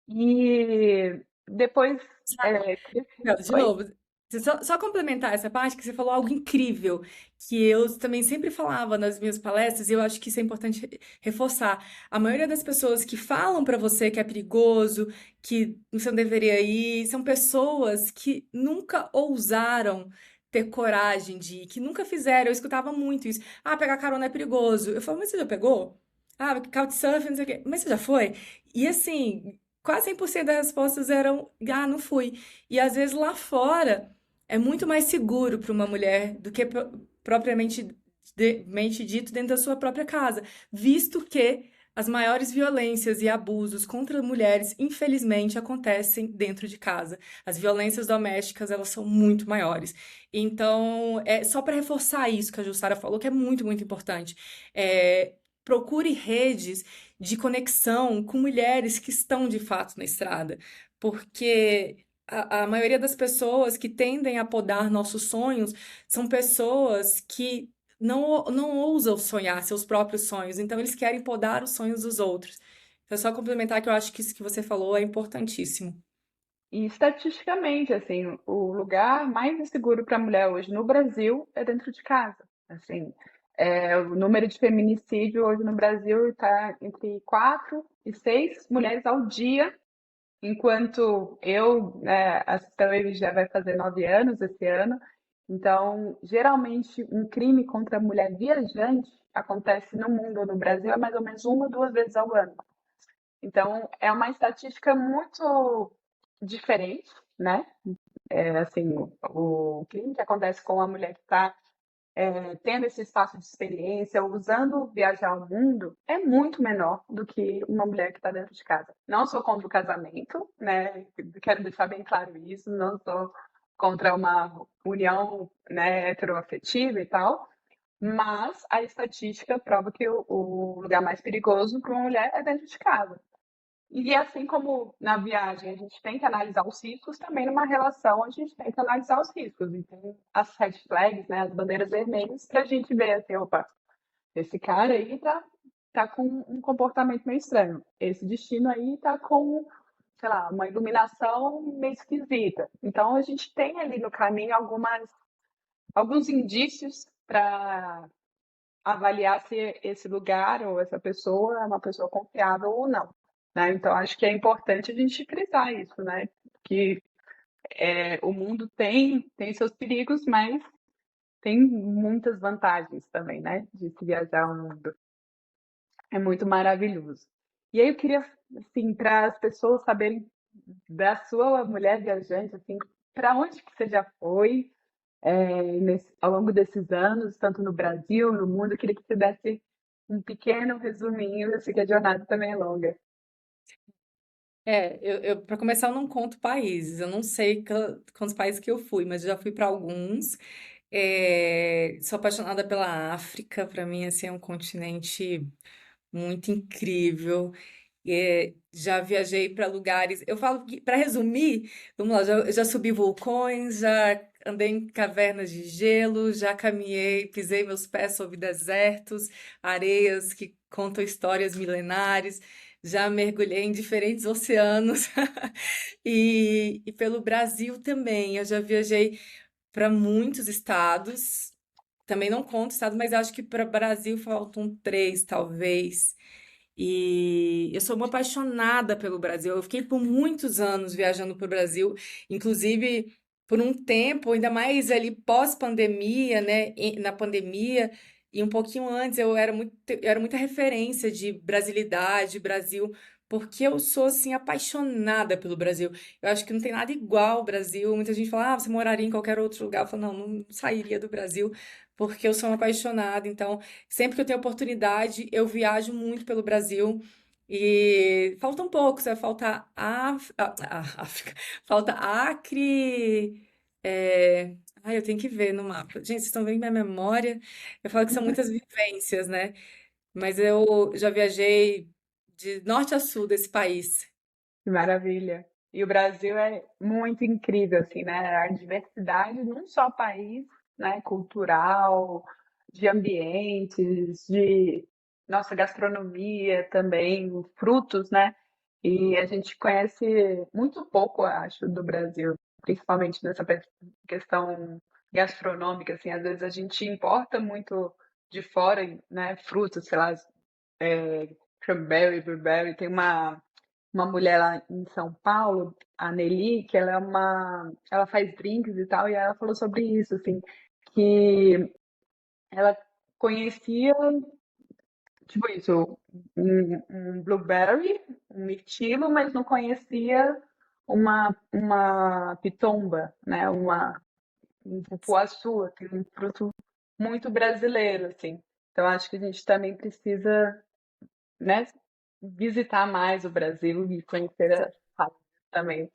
E depois. Não, de Oi? novo, só complementar essa parte que você falou algo incrível, que eu também sempre falava nas minhas palestras, e eu acho que isso é importante reforçar. A maioria das pessoas que falam pra você que é perigoso, que você não deveria ir, são pessoas que nunca ousaram ter coragem de ir, que nunca fizeram. Eu escutava muito isso. Ah, pegar carona é perigoso. Eu falo, mas você já pegou? Ah, couchsurfing, não sei o quê. Mas você já foi? E assim, quase 100% das respostas eram, ah, não fui. E às vezes lá fora é muito mais seguro para uma mulher do que propriamente mente dito dentro da sua própria casa, visto que as maiores violências e abusos contra mulheres, infelizmente, acontecem dentro de casa. As violências domésticas, elas são muito maiores. Então, é só para reforçar isso que a Jussara falou, que é muito, muito importante. Procure redes de conexão com mulheres que estão de fato na estrada, porque a maioria das pessoas que tendem a podar nossos sonhos são pessoas que não ousam sonhar seus próprios sonhos, então eles querem podar os sonhos dos outros. Então, é só complementar que eu acho que isso que você falou é importantíssimo. E estatisticamente, assim, o lugar mais inseguro para a mulher hoje no Brasil é dentro de casa. Assim, o número de feminicídio hoje no Brasil está entre 4 e 6 mulheres ao dia, enquanto eu, né, a Cecília já vai fazer 9 anos esse ano. Então, geralmente, um crime contra a mulher viajante acontece no mundo ou no Brasil é mais ou menos 1 ou 2 vezes ao ano. Então, é uma estatística muito diferente, né? Assim, o crime que acontece com a mulher que está tendo esse espaço de experiência, usando viajar ao mundo, é muito menor do que uma mulher que está dentro de casa. Não sou contra o casamento, né? Quero deixar bem claro isso, não sou contra uma união, né, heteroafetiva e tal, mas a estatística prova que o lugar mais perigoso para uma mulher é dentro de casa. E assim como na viagem a gente tem que analisar os riscos, também numa relação a gente tem que analisar os riscos. E tem as red flags, né, as bandeiras vermelhas, para a gente ver assim, opa, esse cara aí tá com um comportamento meio estranho. Esse destino aí tá com sei lá, uma iluminação meio esquisita. Então a gente tem ali no caminho alguns indícios para avaliar se esse lugar ou essa pessoa é uma pessoa confiável ou não, né? Então acho que é importante a gente frisar isso, né? Que o mundo tem seus perigos, mas tem muitas vantagens também, né? De se viajar ao mundo. É muito maravilhoso. E aí eu queria, assim, para as pessoas saberem da sua mulher viajante, assim, para onde que você já foi ao longo desses anos, tanto no Brasil, no mundo, eu queria que você desse um pequeno resuminho, eu sei que a jornada também é longa. Para começar, eu não conto países, eu não sei quantos países que eu fui, mas eu já fui para alguns. Sou apaixonada pela África, para mim, assim, é um continente muito incrível. Já viajei para lugares. Eu falo que, para resumir, vamos lá, já subi vulcões, já andei em cavernas de gelo, já caminhei, pisei meus pés sobre desertos, areias que contam histórias milenares, já mergulhei em diferentes oceanos e pelo Brasil também. Eu já viajei para muitos estados. Também não conto estado, mas acho que para Brasil faltam três, talvez. E eu sou uma apaixonada pelo Brasil. Eu fiquei por muitos anos viajando para o Brasil, inclusive por um tempo, ainda mais ali pós-pandemia, né? Na pandemia e um pouquinho antes, eu era muita referência de brasilidade, Brasil, porque eu sou assim apaixonada pelo Brasil. Eu acho que não tem nada igual ao Brasil. Muita gente fala, ah, você moraria em qualquer outro lugar. Eu falo, não sairia do Brasil, porque eu sou uma apaixonada. Então, sempre que eu tenho oportunidade, eu viajo muito pelo Brasil. E falta um pouco, vai faltar África, falta Acre. Ai, eu tenho que ver no mapa. Gente, vocês estão vendo minha memória? Eu falo que são muitas vivências, né? Mas eu já viajei de norte a sul desse país. Que maravilha. E o Brasil é muito incrível, assim, né? A diversidade, não só país, né? Cultural, de ambientes, de nossa gastronomia também, frutos, né? E a gente conhece muito pouco, eu acho, do Brasil, principalmente nessa questão gastronômica, assim, às vezes a gente importa muito de fora, né? Frutos, sei lá, cranberry, blueberry, tem uma mulher lá em São Paulo, a Nelly, que ela faz drinks e tal, e ela falou sobre isso, assim, que ela conhecia, tipo isso, um blueberry, um mirtilo, mas não conhecia uma pitomba, né, um cupuaçu, assim, um fruto muito brasileiro, assim. Então acho que a gente também precisa, né, visitar mais o Brasil e conhecer as raízes também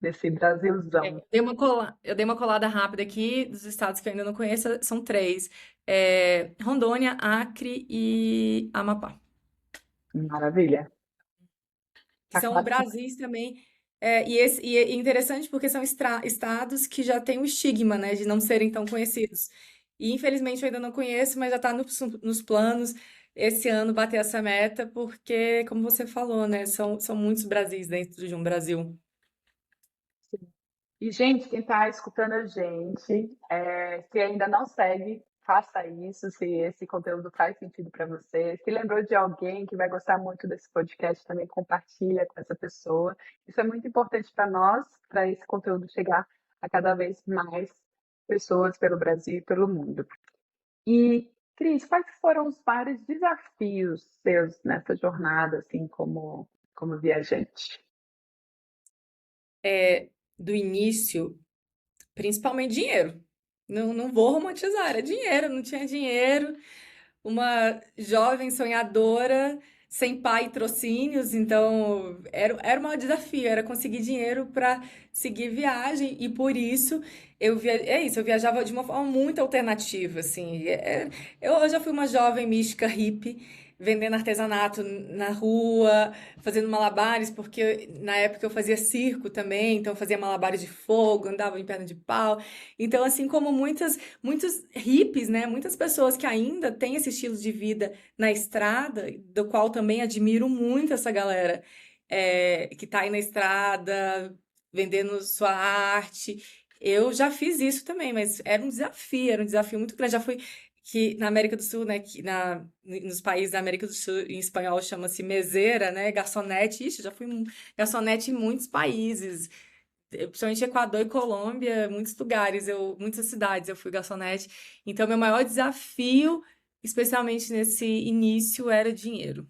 desse Brasilzão. Eu dei uma colada rápida aqui dos estados que eu ainda não conheço, são três. Rondônia, Acre e Amapá. Maravilha. Que Tá são quase. Brasis também. E é interessante porque são estados que já têm o estigma, né, de não serem tão conhecidos. E infelizmente eu ainda não conheço, mas já está nos planos esse ano bater essa meta, porque, como você falou, né, são muitos Brasis dentro de um Brasil. E, gente, quem está escutando a gente, se ainda não segue, faça isso, se esse conteúdo faz sentido para você. Se lembrou de alguém que vai gostar muito desse podcast, também compartilha com essa pessoa. Isso é muito importante para nós, para esse conteúdo chegar a cada vez mais pessoas pelo Brasil e pelo mundo. E, Cris, quais foram os maiores desafios seus nessa jornada, assim, como viajante? Do início, principalmente dinheiro. Não vou romantizar, era dinheiro, não tinha dinheiro. Uma jovem sonhadora, sem pai e trocínios, então era o maior desafio, era conseguir dinheiro para seguir viagem, e por isso eu viajava de uma forma muito alternativa, assim. Eu já fui uma jovem mística hippie, vendendo artesanato na rua, fazendo malabares, porque na época eu fazia circo também, então eu fazia malabares de fogo, andava em perna de pau. Então, assim como muitos hippies, né? Muitas pessoas que ainda têm esse estilo de vida na estrada, do qual também admiro muito essa galera. que está aí na estrada, vendendo sua arte. Eu já fiz isso também, mas era um desafio muito grande. Já fui que na América do Sul, né, nos países da América do Sul, em espanhol chama-se meseira, né, garçonete. Ixi, já fui garçonete em muitos países, principalmente Equador e Colômbia, muitos lugares, muitas cidades eu fui garçonete. Então, meu maior desafio, especialmente nesse início, era dinheiro.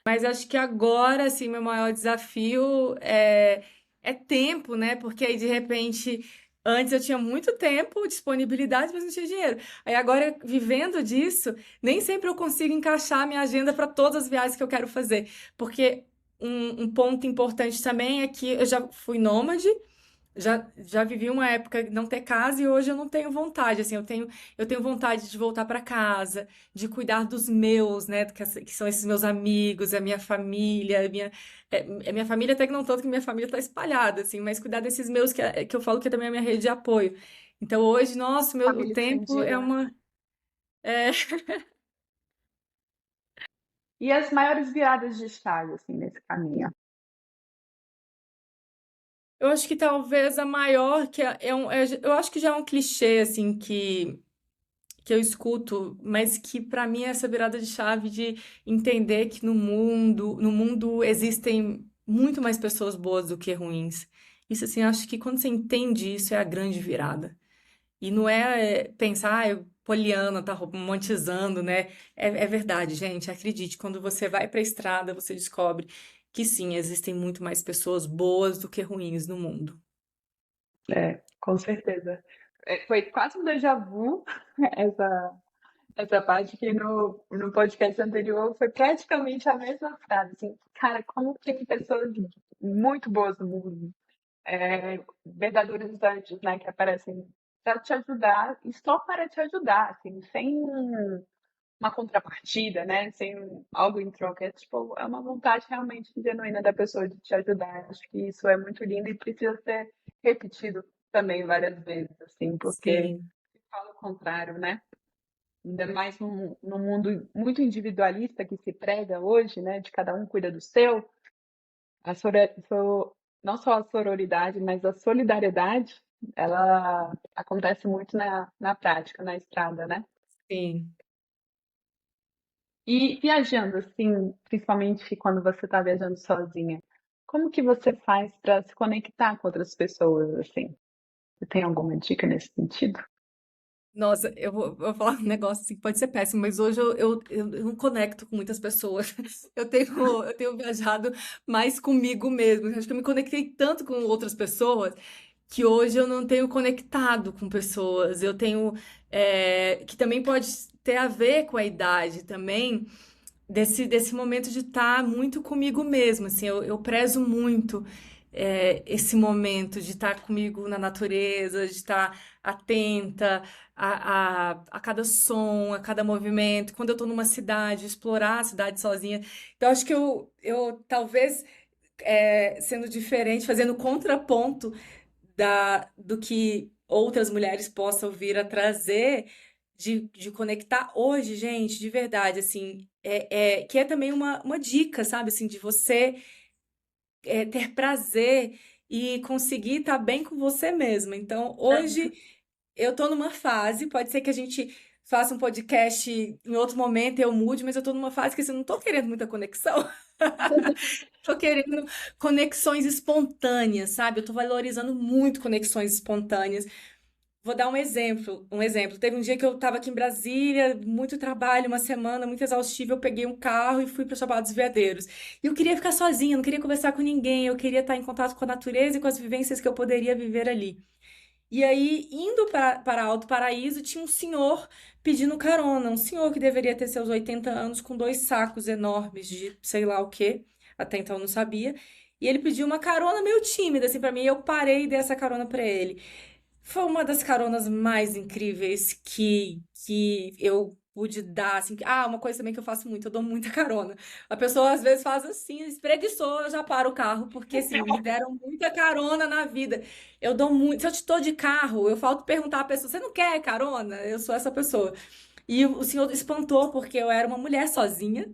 Mas acho que agora, assim, meu maior desafio é tempo, né? Porque aí, de repente, antes eu tinha muito tempo, disponibilidade, mas não tinha dinheiro. Aí agora, vivendo disso, nem sempre eu consigo encaixar a minha agenda para todas as viagens que eu quero fazer. Porque um ponto importante também é que eu já fui nômade, já vivi uma época de não ter casa e hoje eu não tenho vontade, assim, eu tenho vontade de voltar para casa, de cuidar dos meus, né, que são esses meus amigos, a minha família, a minha família até que não tanto que minha família tá espalhada, assim, mas cuidar desses meus que eu falo que é também a minha rede de apoio. Então hoje, nossa, o Família tempo é estendida, né? uma, é, E as maiores viradas de chave, assim, nesse caminho? eu acho que talvez a maior, eu acho que já é um clichê, assim, que eu escuto, mas que para mim é essa virada de chave de entender que no mundo existem muito mais pessoas boas do que ruins. Isso assim, eu acho que quando você entende isso é a grande virada. E não é pensar, Poliana tá romantizando, né? É verdade, gente, acredite, quando você vai pra estrada, você descobre que sim, existem muito mais pessoas boas do que ruins no mundo. É, com certeza. Foi quase um déjà vu essa, essa parte que no podcast anterior foi praticamente a mesma frase. Assim, cara, como tem pessoas muito boas no mundo, verdadeiros anjos, né, que aparecem para te ajudar e só para te ajudar, assim, sem uma contrapartida, né? Sem algo em troca. É, tipo, é uma vontade realmente genuína da pessoa de te ajudar. Acho que isso é muito lindo e precisa ser repetido também várias vezes, assim, porque Sim, se fala o contrário, né? Ainda mais num mundo muito individualista que se prega hoje, né? De cada um cuida do seu, a não só a sororidade, mas a solidariedade, ela acontece muito na prática, na estrada, né? sim. E viajando, assim, principalmente quando você está viajando sozinha, como que você faz para se conectar com outras pessoas, assim? Você tem alguma dica nesse sentido? Nossa, eu vou falar um negócio assim, que pode ser péssimo, mas hoje eu não conecto com muitas pessoas. Eu tenho viajado mais comigo mesmo. Acho que eu me conectei tanto com outras pessoas que hoje eu não tenho conectado com pessoas. Eu tenho, que também pode ter a ver com a idade também, desse momento de estar muito comigo mesmo, assim, eu prezo muito esse momento de estar comigo na natureza, de estar atenta a cada som, a cada movimento. Quando eu estou numa cidade, explorar a cidade sozinha. Então, acho que eu talvez, sendo diferente, fazendo contraponto do que outras mulheres possam vir a trazer, de conectar hoje, gente, de verdade, assim, que é também uma dica, sabe, assim, de você ter prazer e conseguir estar bem com você mesma. Então, hoje eu tô numa fase, pode ser que a gente faça um podcast em outro momento, eu mude, mas eu tô numa fase que assim, eu não tô querendo muita conexão. Tô querendo conexões espontâneas, sabe? Eu tô valorizando muito conexões espontâneas. Vou dar um exemplo, um exemplo. Teve um dia que eu estava aqui em Brasília, muito trabalho, uma semana muito exaustiva, eu peguei um carro e fui para Chapada dos Veadeiros. E eu queria ficar sozinha, não queria conversar com ninguém, eu queria estar em contato com a natureza e com as vivências que eu poderia viver ali. E aí, indo para Alto Paraíso, tinha um senhor pedindo carona, um senhor que deveria ter seus 80 anos, com dois sacos enormes de sei lá o quê, até então eu não sabia. E ele pediu uma carona meio tímida, assim, para mim, e eu parei e dei essa carona para ele. Foi uma das caronas mais incríveis que eu pude dar, assim. Ah, uma coisa também que eu faço muito, eu dou muita carona. A pessoa às vezes faz assim, espreguiçou, eu já paro o carro, porque assim, me deram muita carona na vida. Eu dou muito. Se eu estou de carro, eu falto perguntar à pessoa: você não quer carona? Eu sou essa pessoa. E o senhor espantou, porque eu era uma mulher sozinha.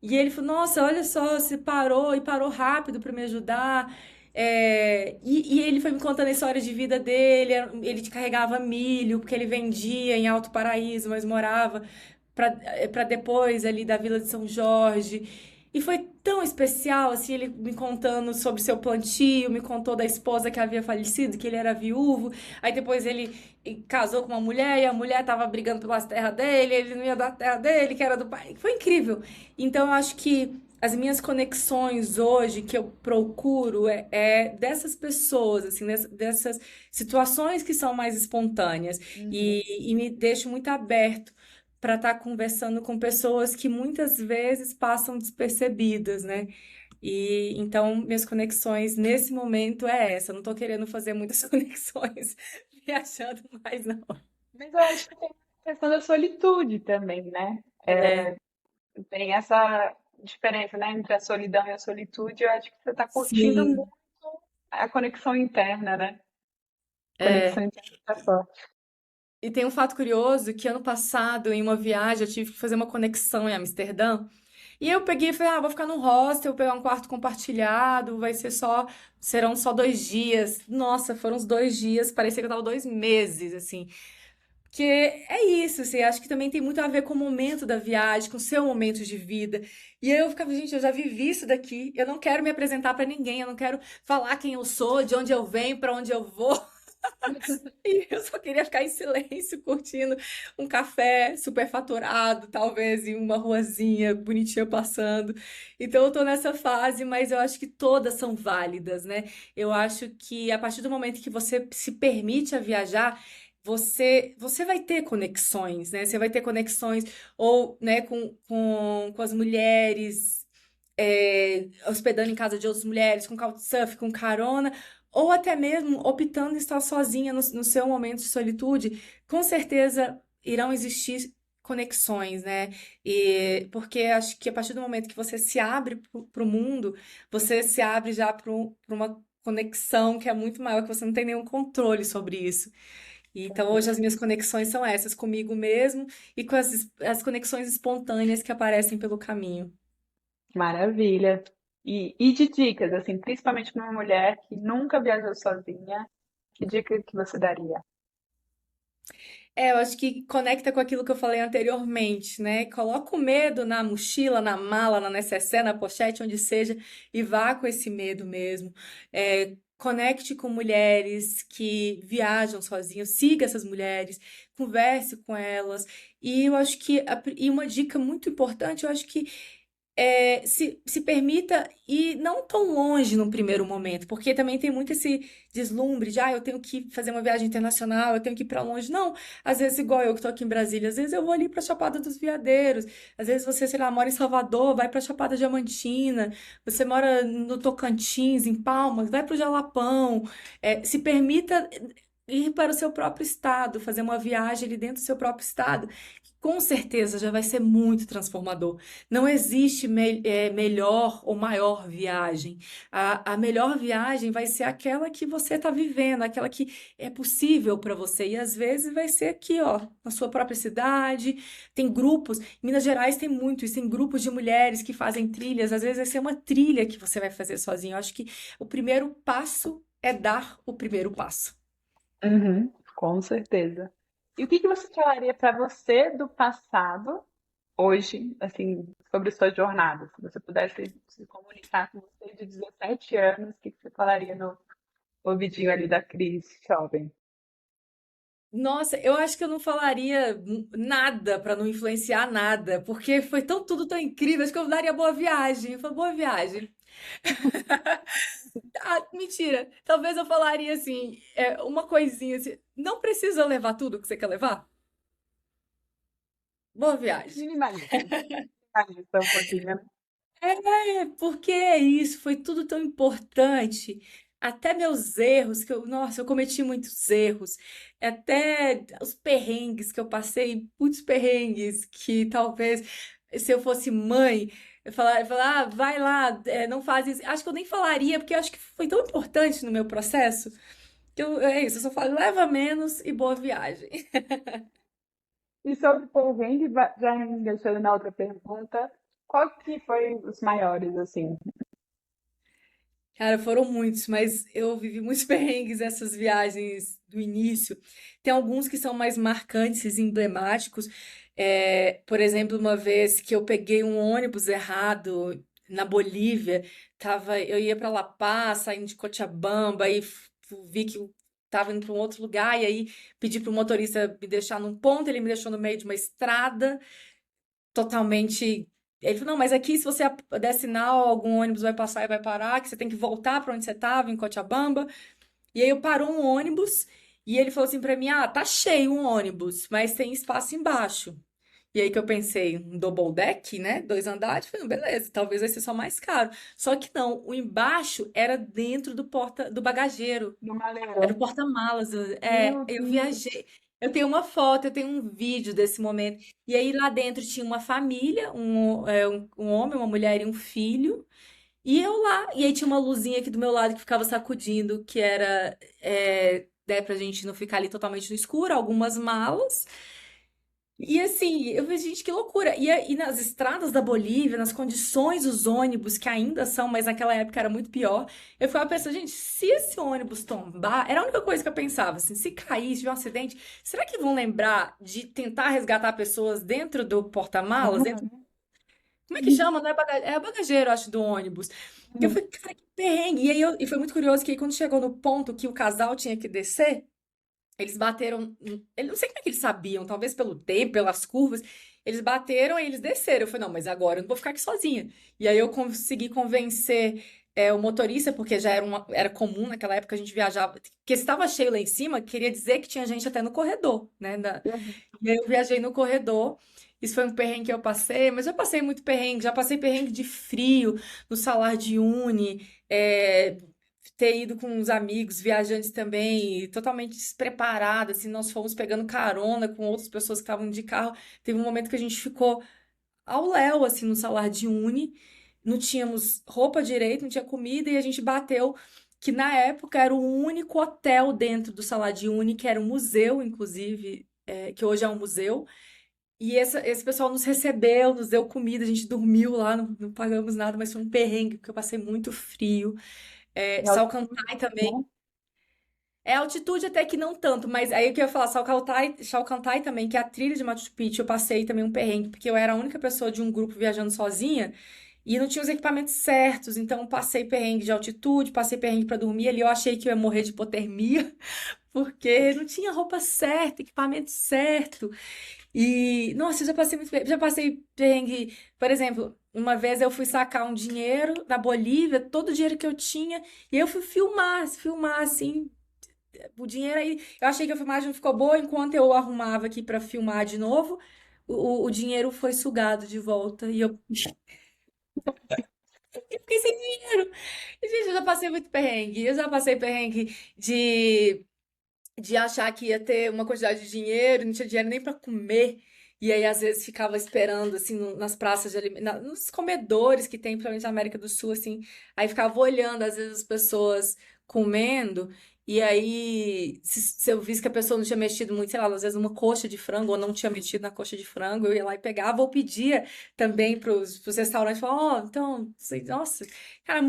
E ele falou: Nossa, olha só, você parou e parou rápido para me ajudar. E ele foi me contando a história de vida dele. Ele carregava milho, porque ele vendia em Alto Paraíso, mas morava para depois ali da Vila de São Jorge. E foi tão especial, assim, ele me contando sobre seu plantio, me contou da esposa que havia falecido, que ele era viúvo. Aí depois ele casou com uma mulher e a mulher tava brigando pelas terras dele, ele não ia dar a terra dele, que era do pai. Foi incrível. Então eu acho que as minhas conexões hoje que eu procuro é dessas pessoas, assim, dessas situações que são mais espontâneas Uhum. e me deixo muito aberto para estar conversando com pessoas que muitas vezes passam despercebidas, né? E então minhas conexões nesse momento é essa. Eu não tô querendo fazer muitas conexões viajando mais, não. Mas eu acho que tem a questão da solitude também, né? É, Tem essa diferença, né, entre a solidão e a solitude. Eu acho que você está curtindo muito sim. a conexão interna, né? É. Conexão interna tá forte. E tem um fato curioso que ano passado, em uma viagem, eu tive que fazer uma conexão em Amsterdã. E eu peguei e falei, vou ficar num hostel, vou pegar um quarto compartilhado, serão só 2 dias. Nossa, foram uns 2 dias, parecia que eu tava 2 meses, assim. Porque é isso, assim, acho que também tem muito a ver com o momento da viagem, com o seu momento de vida. E aí eu ficava, gente, eu já vivi isso daqui, eu não quero me apresentar pra ninguém, eu não quero falar quem eu sou, de onde eu venho, pra onde eu vou. E eu só queria ficar em silêncio, curtindo um café superfaturado, talvez em uma ruazinha bonitinha passando. Então eu tô nessa fase, mas eu acho que todas são válidas, né? Eu acho que a partir do momento que você se permite a viajar, você vai ter conexões, né? Você vai ter conexões ou, né, com as mulheres, hospedando em casa de outras mulheres, com couchsurfing, com carona, ou até mesmo optando em estar sozinha no seu momento de solitude, com certeza irão existir conexões, né? E porque acho que a partir do momento que você se abre para o mundo, você se abre já para uma conexão que é muito maior, que você não tem nenhum controle sobre isso. E então hoje as minhas conexões são essas, comigo mesmo e com as conexões espontâneas que aparecem pelo caminho. Maravilha. E de dicas, assim, principalmente para uma mulher que nunca viajou sozinha, que dica que você daria? Eu acho que conecta com aquilo que eu falei anteriormente, né? Coloca o medo na mochila, na mala, na necessaire, na pochete, onde seja, e vá com esse medo mesmo. Conecte com mulheres que viajam sozinhas, siga essas mulheres, converse com elas. E eu acho que, e uma dica muito importante, eu acho que se permita ir não tão longe num primeiro momento, porque também tem muito esse deslumbre de, eu tenho que fazer uma viagem internacional, eu tenho que ir para longe. Não, às vezes, igual eu que tô aqui em Brasília, às vezes eu vou ali para Chapada dos Veadeiros, às vezes você, sei lá, mora em Salvador, vai para Chapada Diamantina, você mora no Tocantins, em Palmas, vai para o Jalapão. Se permita ir para o seu próprio estado, fazer uma viagem ali dentro do seu próprio estado. Com certeza já vai ser muito transformador. Não existe melhor ou maior viagem. A melhor viagem vai ser aquela que você está vivendo, aquela que é possível para você. E às vezes vai ser aqui, ó, na sua própria cidade. Tem grupos. Em Minas Gerais tem muito isso, tem grupos de mulheres que fazem trilhas. Às vezes vai ser uma trilha que você vai fazer sozinho. Eu acho que o primeiro passo é dar o primeiro passo. Uhum, com certeza. E o que que você falaria para você do passado, hoje, assim, sobre sua jornada? Se você pudesse se comunicar com você de 17 anos, o que que você falaria no ouvidinho ali da Cris jovem? Nossa, eu acho que eu não falaria nada para não influenciar nada, porque foi tudo tão incrível. Acho que eu daria boa viagem. Foi boa viagem. Mentira. Talvez eu falaria assim, uma coisinha assim. Não precisa levar tudo que você quer levar. Boa viagem. Minimalista. Minimalista um pouquinho, né? Porque é isso, foi tudo tão importante. Até meus erros, nossa, eu cometi muitos erros. Até os perrengues que eu passei, muitos perrengues que talvez se eu fosse mãe, eu falar, vai lá, não faz isso. Acho que eu nem falaria, porque eu acho que foi tão importante no meu processo que é isso, eu só falo, leva menos e boa viagem. E sobre perrengue, já engaixando na outra pergunta, Qual que foi os maiores, assim? Cara, foram muitos, mas eu vivi muitos perrengues nessas viagens do início. Tem alguns que são mais marcantes, emblemáticos. Por exemplo, uma vez que eu peguei um ônibus errado na Bolívia, eu ia para La Paz, saindo de Cochabamba, e vi que eu estava indo para um outro lugar, e aí pedi para o motorista me deixar num ponto, ele me deixou no meio de uma estrada totalmente. Ele falou, não, mas aqui se você der sinal, algum ônibus vai passar e vai parar, que você tem que voltar para onde você estava, em Cochabamba. E aí eu parou um ônibus e ele falou assim para mim, ah, tá cheio um ônibus, mas tem espaço embaixo. E aí que eu pensei, um double deck, né? 2 andares, falei, beleza, talvez vai ser só mais caro. Só que não, o embaixo era dentro do bagageiro. No Era o Maleiro. porta-malas. Meu Eu Deus. viajei. Eu tenho uma foto, eu tenho um vídeo desse momento. E aí lá dentro tinha uma família, um homem, uma mulher e um filho. E eu lá. E aí tinha uma luzinha aqui do meu lado que ficava sacudindo, que era, né, pra gente não ficar ali totalmente no escuro, algumas malas. E assim, eu falei, gente, que loucura. E nas estradas da Bolívia, nas condições dos ônibus, que ainda são, mas naquela época era muito pior, eu ficava pensando, gente, se esse ônibus tombar, era a única coisa que eu pensava, assim, se cair, se tiver um acidente, será que vão lembrar de tentar resgatar pessoas dentro do porta-malas? Uhum. Como é que chama? Não é bagageiro, é bagageiro, acho, do ônibus. E eu falei, cara, que perrengue. E foi muito curioso que aí, quando chegou no ponto que o casal tinha que descer, eles bateram. Eu não sei como é que eles sabiam, talvez pelo tempo, pelas curvas. Eles bateram e eles desceram. Eu falei, não, mas agora eu não vou ficar aqui sozinha. E aí eu consegui convencer o motorista, porque já era comum naquela época a gente viajava. Porque estava cheio lá em cima, queria dizer que tinha gente até no corredor, né? E aí eu viajei no corredor. Isso foi um perrengue que eu passei, mas eu passei muito perrengue. Já passei perrengue de frio no Salar de Uyuni. Ter ido com uns amigos, viajantes também, totalmente despreparados, assim, nós fomos pegando carona com outras pessoas que estavam de carro. Teve um momento que a gente ficou ao léu, assim, no Salar de Uyuni, não tínhamos roupa direito, não tinha comida, e a gente bateu que na época era o único hotel dentro do Salar de Uyuni, que era um museu, inclusive, que hoje é um museu, e esse pessoal nos recebeu, nos deu comida, a gente dormiu lá, não pagamos nada, mas foi um perrengue, porque eu passei muito frio. E altitude, Salcantay também. né? Altitude até que não tanto, mas aí o que eu ia falar, Salcantay também, que é a trilha de Machu Picchu, eu passei também um perrengue, porque eu era a única pessoa de um grupo viajando sozinha e não tinha os equipamentos certos, então eu passei perrengue de altitude, passei perrengue pra dormir ali, eu achei que eu ia morrer de hipotermia, porque não tinha roupa certa, equipamento certo. E, nossa, eu já passei perrengue, por exemplo, uma vez eu fui sacar um dinheiro da Bolívia, todo o dinheiro que eu tinha, e eu fui filmar assim, o dinheiro aí, eu achei que a filmagem não ficou boa, enquanto eu arrumava aqui pra filmar de novo, o dinheiro foi sugado de volta e eu fiquei sem dinheiro. E, gente, eu já passei muito perrengue. Eu já passei perrengue de achar que ia ter uma quantidade de dinheiro, não tinha dinheiro nem pra comer. E aí, às vezes, ficava esperando, assim, nas praças de alimentação, nos comedores que tem, principalmente na América do Sul, assim. Aí ficava olhando, às vezes, as pessoas comendo. E aí, se eu visse que a pessoa não tinha mexido muito, sei lá, às vezes uma coxa de frango, ou não tinha mexido na coxa de frango, eu ia lá e pegava, ou pedia também pros restaurantes, falava, ó, então, nossa, cara,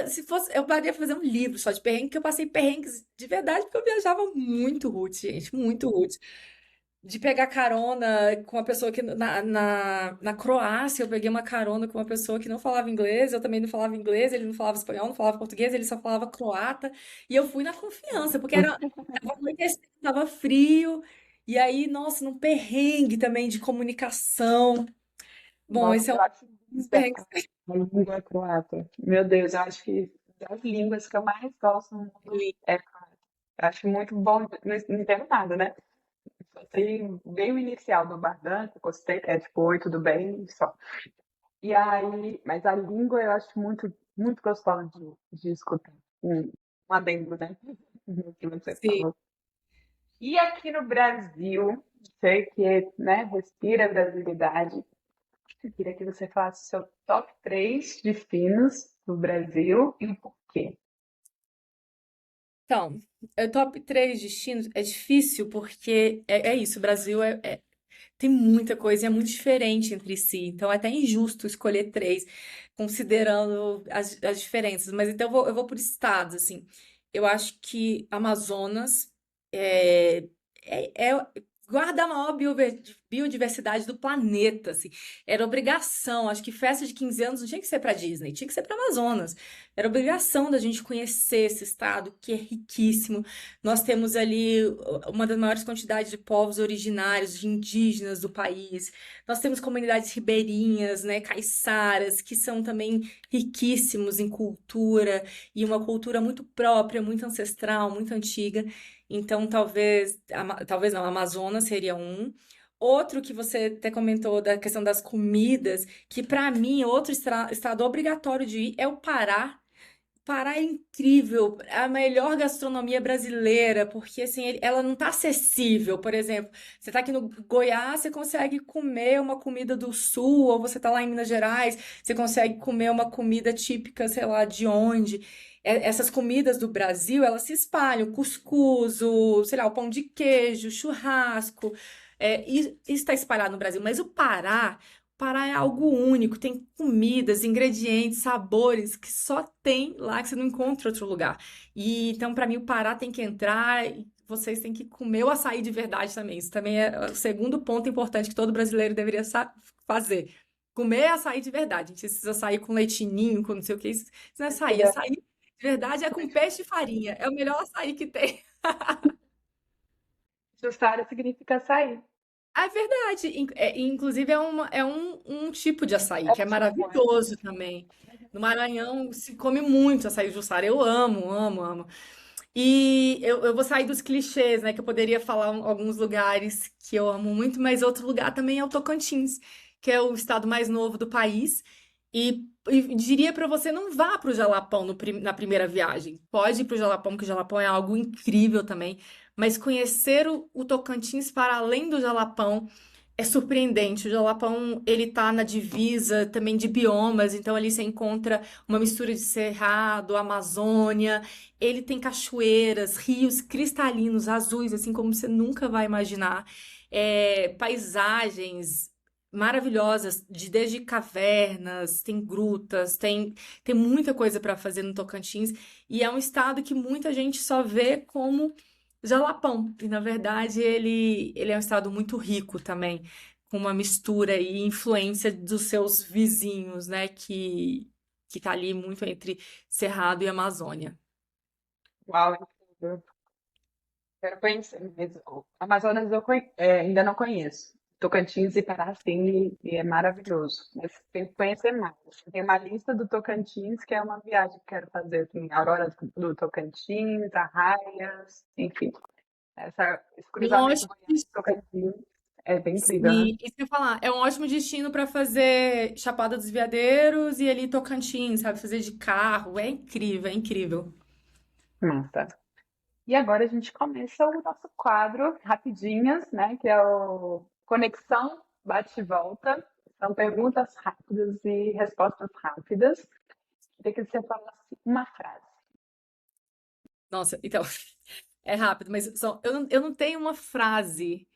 se fosse, eu poderia fazer um livro só de perrengue, que eu passei perrengues de verdade, porque eu viajava muito rude, gente, muito rude. De pegar carona com uma pessoa que na Croácia, eu peguei uma carona com uma pessoa que não falava inglês, eu também não falava inglês, ele não falava espanhol, não falava português, ele só falava croata, e eu fui na confiança, porque tava anoitecendo, tava frio, e aí, nossa, num perrengue também de comunicação. Bom, Nossa, esse é um eu acho dos linda perrengues. a língua croata. Meu Deus, eu acho que das línguas que eu mais gosto no mundo é croata. Eu acho muito bom, não entendo nada, né? Só sei bem o inicial do Bardanca, gostei, é tipo, oi, tudo bem, só. E aí, mas a língua eu acho muito, muito gostosa de escutar. Um adendo, né? No que você Sim. falou. E aqui no Brasil, sei que, né, respira a brasilidade. Eu queria que você falasse o seu top 3 destinos do Brasil e o porquê. Então, top 3 destinos é difícil porque é isso, o Brasil tem muita coisa e é muito diferente entre si. Então é até injusto escolher três, considerando as diferenças. Mas então eu vou por estados, assim. Eu acho que Amazonas é, guarda a maior biodiversidade do planeta, assim. Era obrigação. Acho que festa de 15 anos não tinha que ser para Disney, tinha que ser para Amazonas. Era obrigação da gente conhecer esse estado que é riquíssimo. Nós temos ali uma das maiores quantidades de povos originários, de indígenas do país. Nós temos comunidades ribeirinhas, né, caiçaras, que são também riquíssimos em cultura e uma cultura muito própria, muito ancestral, muito antiga. Então, talvez não, Amazonas seria um. Outro que você até comentou da questão das comidas, que para mim, outro estado obrigatório de ir é o Pará. Pará é incrível, é a melhor gastronomia brasileira, porque assim, ela não tá acessível. Por exemplo, você tá aqui no Goiás, você consegue comer uma comida do sul, ou você tá lá em Minas Gerais, você consegue comer uma comida típica, sei lá, de onde. Essas comidas do Brasil, elas se espalham, cuscuz, sei lá, o pão de queijo, churrasco, isso está espalhado no Brasil. Mas o Pará é algo único, tem comidas, ingredientes, sabores que só tem lá, que você não encontra em outro lugar. E então, para mim, o Pará tem que entrar e vocês têm que comer o açaí de verdade também. Isso também é o segundo ponto importante que todo brasileiro deveria fazer. Comer açaí de verdade. A gente precisa açaí com leitinho, com não sei o que. Isso não é açaí. Açaí de verdade é com peixe e farinha. É o melhor açaí que tem. Jussara significa açaí. É verdade. Inclusive, é um tipo de açaí É que é tipo, maravilhoso também. No Maranhão se come muito açaí Jussara. Eu amo, amo, amo. E eu vou sair dos clichês, né? Que eu poderia falar alguns lugares que eu amo muito, mas outro lugar também é o Tocantins, que é o estado mais novo do país. E diria para você, não vá para o Jalapão na primeira viagem. Pode ir para o Jalapão, porque o Jalapão é algo incrível também. Mas conhecer o Tocantins para além do Jalapão é surpreendente. O Jalapão, ele tá na divisa também de biomas, então ali você encontra uma mistura de Cerrado, Amazônia. Ele tem cachoeiras, rios cristalinos, azuis, assim como você nunca vai imaginar. Paisagens maravilhosas, desde cavernas, tem grutas, tem muita coisa para fazer no Tocantins. E é um estado que muita gente só vê como Jalapão. E, na verdade, ele é um estado muito rico também, com uma mistura e influência dos seus vizinhos, né? Que tá ali muito entre Cerrado e Amazônia. uau, incrível. Quero conhecer, mas o Amazonas ainda não conheço. Tocantins e Pará, sim, e é maravilhoso. Mas tem que conhecer mais. Tem uma lista do Tocantins, que é uma viagem que quero fazer. Tem Aurora do Tocantins, Arraias, enfim. Esse Um cruzamento ótimo, Goiás-Tocantins é bem incrível, né? sim, isso que eu ia falar, é um ótimo destino para fazer Chapada dos Veadeiros e ali Tocantins, sabe? Fazer de carro, é incrível, é incrível. Massa. E agora a gente começa o nosso quadro Rapidinhas, né? Que é o Conexão Bate e Volta. São perguntas rápidas e respostas rápidas. Queria que você falasse uma frase. Nossa, então, é rápido, mas eu não tenho uma frase.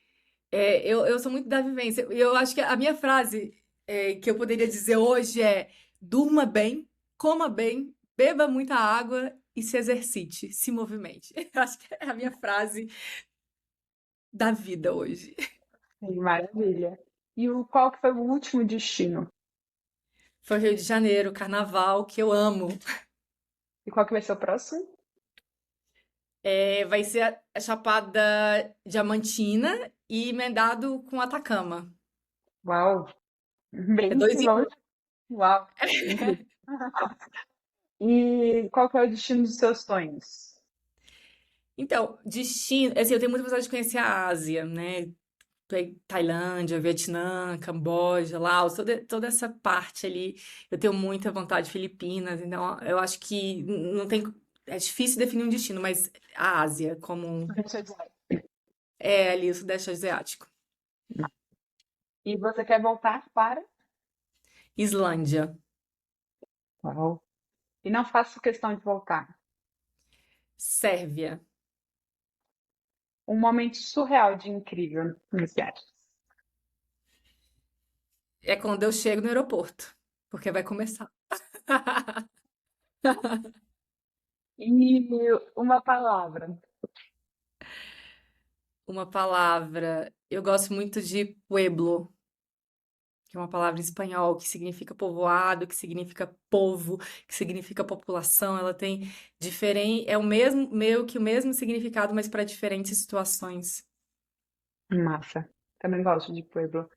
Eu sou muito da vivência. E eu acho que a minha frase que eu poderia dizer hoje é: durma bem, coma bem, beba muita água e se exercite, se movimente. Eu acho que é a minha frase da vida hoje. Sim, maravilha. E qual que foi o último destino? Foi Rio de Janeiro, carnaval, que eu amo. E qual que vai ser o próximo? Vai ser a Chapada Diamantina e emendado com Atacama. Uau, É bem dois em um. longe. Uau, incrível. E qual que é o destino dos seus sonhos? Então, destino, assim, eu tenho muita vontade de conhecer a Ásia, né? Tailândia, Vietnã, Camboja, Laos, toda essa parte ali. Eu tenho muita vontade, Filipinas, então eu acho que não tem. É difícil definir um destino, mas a Ásia, como Deixa eu dizer. é ali o Sudeste Asiático. E você quer voltar para? Islândia, Uau. E não faço questão de voltar. Sérvia, Um momento surreal de incrível nas viagens. É quando eu chego no aeroporto, porque vai começar. E uma palavra. Uma palavra. Eu gosto muito de pueblo, que é uma palavra em espanhol que significa povoado, que significa povo, que significa população. Ela tem diferente, é o mesmo, meio que o mesmo significado, mas para diferentes situações. Massa. Também gosto de Pueblo.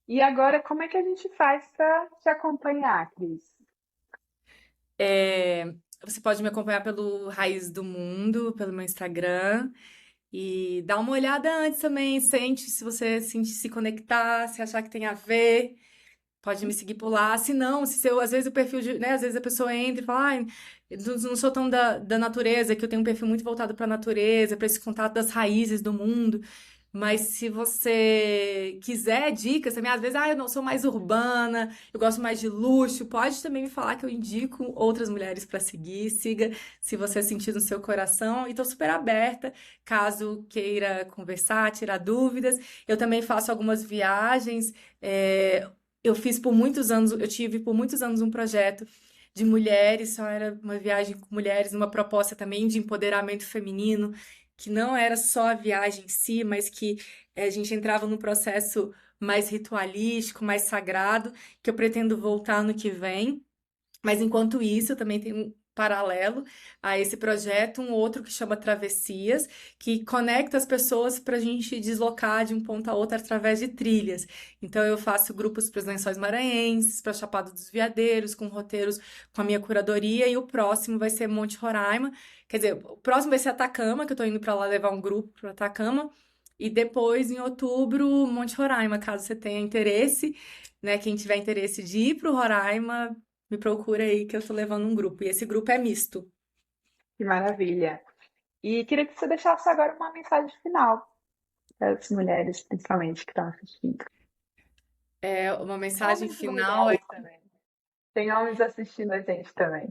E agora, como é que a gente faz para te acompanhar, Cris? É, você pode me acompanhar pelo Raiz do Mundo, pelo meu Instagram. E dá uma olhada antes também, sente se você se conectar, se achar que tem a ver. Pode me seguir por lá. Se não, se seu, às vezes o perfil de, né, às vezes a pessoa entra e fala, ai, eu não sou tão da natureza, que eu tenho um perfil muito voltado para a natureza, para esse contato das raízes do mundo. Mas se você quiser dicas também, às vezes, eu não sou mais urbana, eu gosto mais de luxo, pode também me falar que eu indico outras mulheres para seguir. Siga se você sentir no seu coração. E estou super aberta, caso queira conversar, tirar dúvidas. Eu também faço algumas viagens. Eu fiz por muitos anos, eu tive por muitos anos um projeto de mulheres, só era uma viagem com mulheres, uma proposta também de empoderamento feminino, que não era só a viagem em si, mas que a gente entrava num processo mais ritualístico, mais sagrado, que eu pretendo voltar no que vem. Mas enquanto isso, também tem um paralelo a esse projeto, um outro que chama Travessias, que conecta as pessoas para a gente deslocar de um ponto a outro através de trilhas. Então, eu faço grupos para os Lençóis Maranhenses, para Chapada dos Veadeiros, com roteiros com a minha curadoria, e o próximo vai ser Monte Roraima. Quer dizer, o próximo vai ser Atacama, que eu estou indo para lá levar um grupo para Atacama. E depois, em outubro, Monte Roraima, caso você tenha interesse, né? Quem tiver interesse de ir para o Roraima, me procura aí que eu tô levando um grupo. E esse grupo é misto. Que maravilha. E queria que você deixasse agora uma mensagem final para as mulheres, principalmente, que estão assistindo. É uma mensagem Homens e final. mulheres também. Tem homens assistindo a gente também.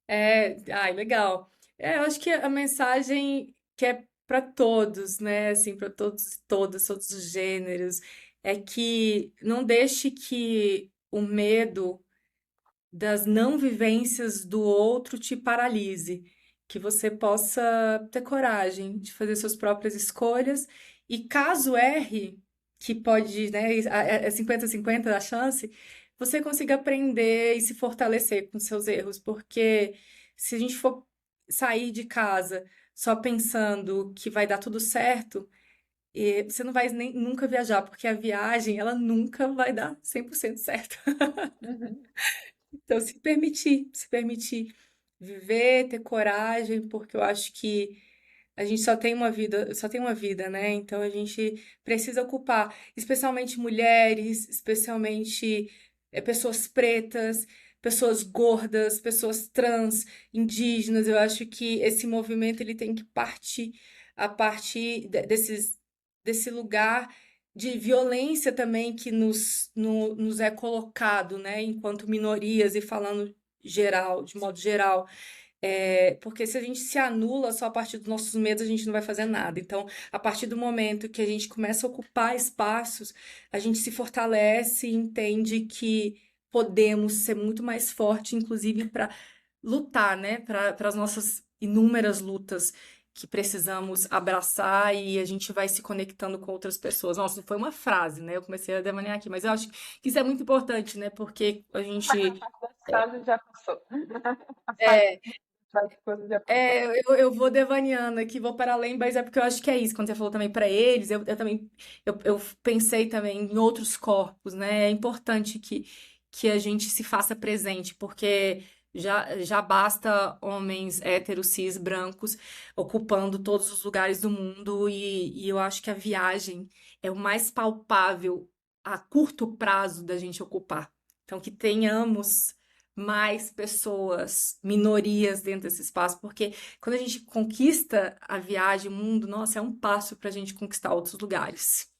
Ai, legal. Eu acho que a mensagem que é para todos, né? Assim, para todos e todas, todos os gêneros, é que não deixe que o medo das não vivências do outro te paralise, que você possa ter coragem de fazer suas próprias escolhas e caso erre, que pode, né, é 50-50 a chance, você consiga aprender e se fortalecer com seus erros, porque se a gente for sair de casa só pensando que vai dar tudo certo, você não vai nem, nunca viajar, porque a viagem, ela nunca vai dar 100% certo. Uhum. Então, se permitir viver, ter coragem, porque eu acho que a gente só tem uma vida, né? Então a gente precisa ocupar, especialmente mulheres, especialmente pessoas pretas, pessoas gordas, pessoas trans, indígenas. Eu acho que esse movimento ele tem que partir a partir desse lugar de violência também que nos é colocado, né, enquanto minorias e falando geral, de modo geral. Porque se a gente se anula só a partir dos nossos medos, a gente não vai fazer nada. Então, a partir do momento que a gente começa a ocupar espaços, a gente se fortalece e entende que podemos ser muito mais forte, inclusive para lutar, né? Para as nossas inúmeras lutas que precisamos abraçar e a gente vai se conectando com outras pessoas. Nossa, foi uma frase, né? Eu comecei a devanear aqui, mas eu acho que isso é muito importante, né? Porque a A gente. parte das frases já passou. A parte É, das coisas já passou. eu vou devaneando aqui, vou para além, mas é porque eu acho que é isso. Quando você falou também para eles, eu também eu pensei também em outros corpos, né? É importante que a gente se faça presente, porque já basta homens héteros, cis, brancos ocupando todos os lugares do mundo, e eu acho que a viagem é o mais palpável a curto prazo da gente ocupar. Então, que tenhamos mais pessoas, minorias dentro desse espaço, porque quando a gente conquista a viagem, o mundo, nossa, é um passo para a gente conquistar outros lugares.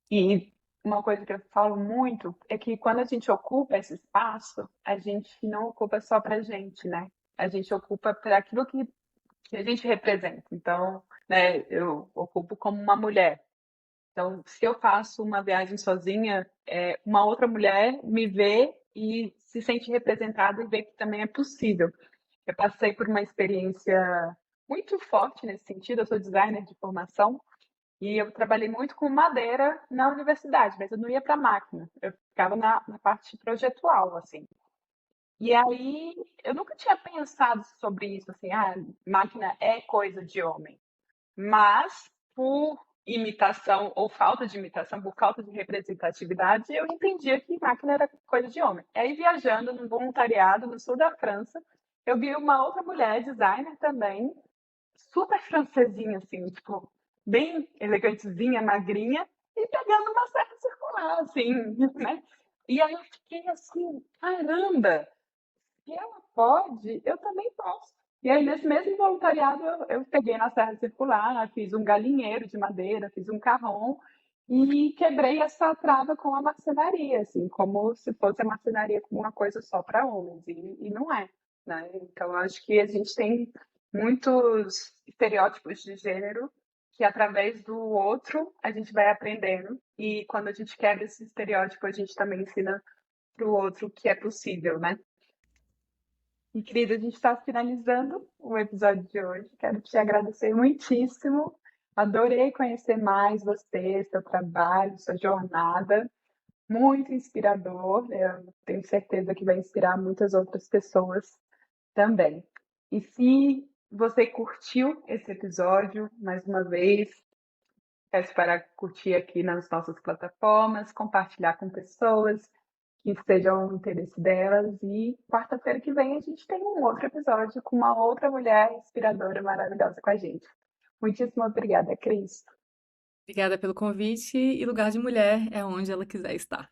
E uma coisa que eu falo muito é que quando a gente ocupa esse espaço, a gente não ocupa só pra gente, né? A gente ocupa para aquilo que a gente representa. Então, né, eu ocupo como uma mulher. Então, se eu faço uma viagem sozinha, uma outra mulher me vê e se sente representada e vê que também é possível. Eu passei por uma experiência muito forte nesse sentido. Eu sou designer de formação e eu trabalhei muito com madeira na universidade, mas eu não ia para a máquina. Eu ficava na parte projetual, assim. E aí eu nunca tinha pensado sobre isso, assim, máquina é coisa de homem. Mas, por imitação ou falta de imitação, por falta de representatividade, eu entendia que máquina era coisa de homem. E aí, viajando num voluntariado no sul da França, eu vi uma outra mulher, designer também, super francesinha, assim, tipo, bem elegantezinha, magrinha, e pegando uma serra circular, assim, né? E aí eu fiquei assim, caramba, se ela pode, eu também posso. E aí, nesse mesmo voluntariado, eu peguei na Serra Circular, fiz um galinheiro de madeira, fiz um carrom e quebrei essa trava com a marcenaria, assim, como se fosse a marcenaria como uma coisa só para homens, e não é, né? Então, eu acho que a gente tem muitos estereótipos de gênero que, através do outro, a gente vai aprendendo, e quando a gente quebra esse estereótipo, a gente também ensina para o outro que é possível, né? E, querida, a gente está finalizando o episódio de hoje. Quero te agradecer muitíssimo. Adorei conhecer mais você, seu trabalho, sua jornada. Muito inspirador. Eu tenho certeza que vai inspirar muitas outras pessoas também. E se você curtiu esse episódio, mais uma vez, peço para curtir aqui nas nossas plataformas, compartilhar com pessoas que sejam o interesse delas. E quarta-feira que vem a gente tem um outro episódio com uma outra mulher inspiradora, maravilhosa com a gente. Muitíssimo obrigada, Cris. Obrigada pelo convite e lugar de mulher é onde ela quiser estar.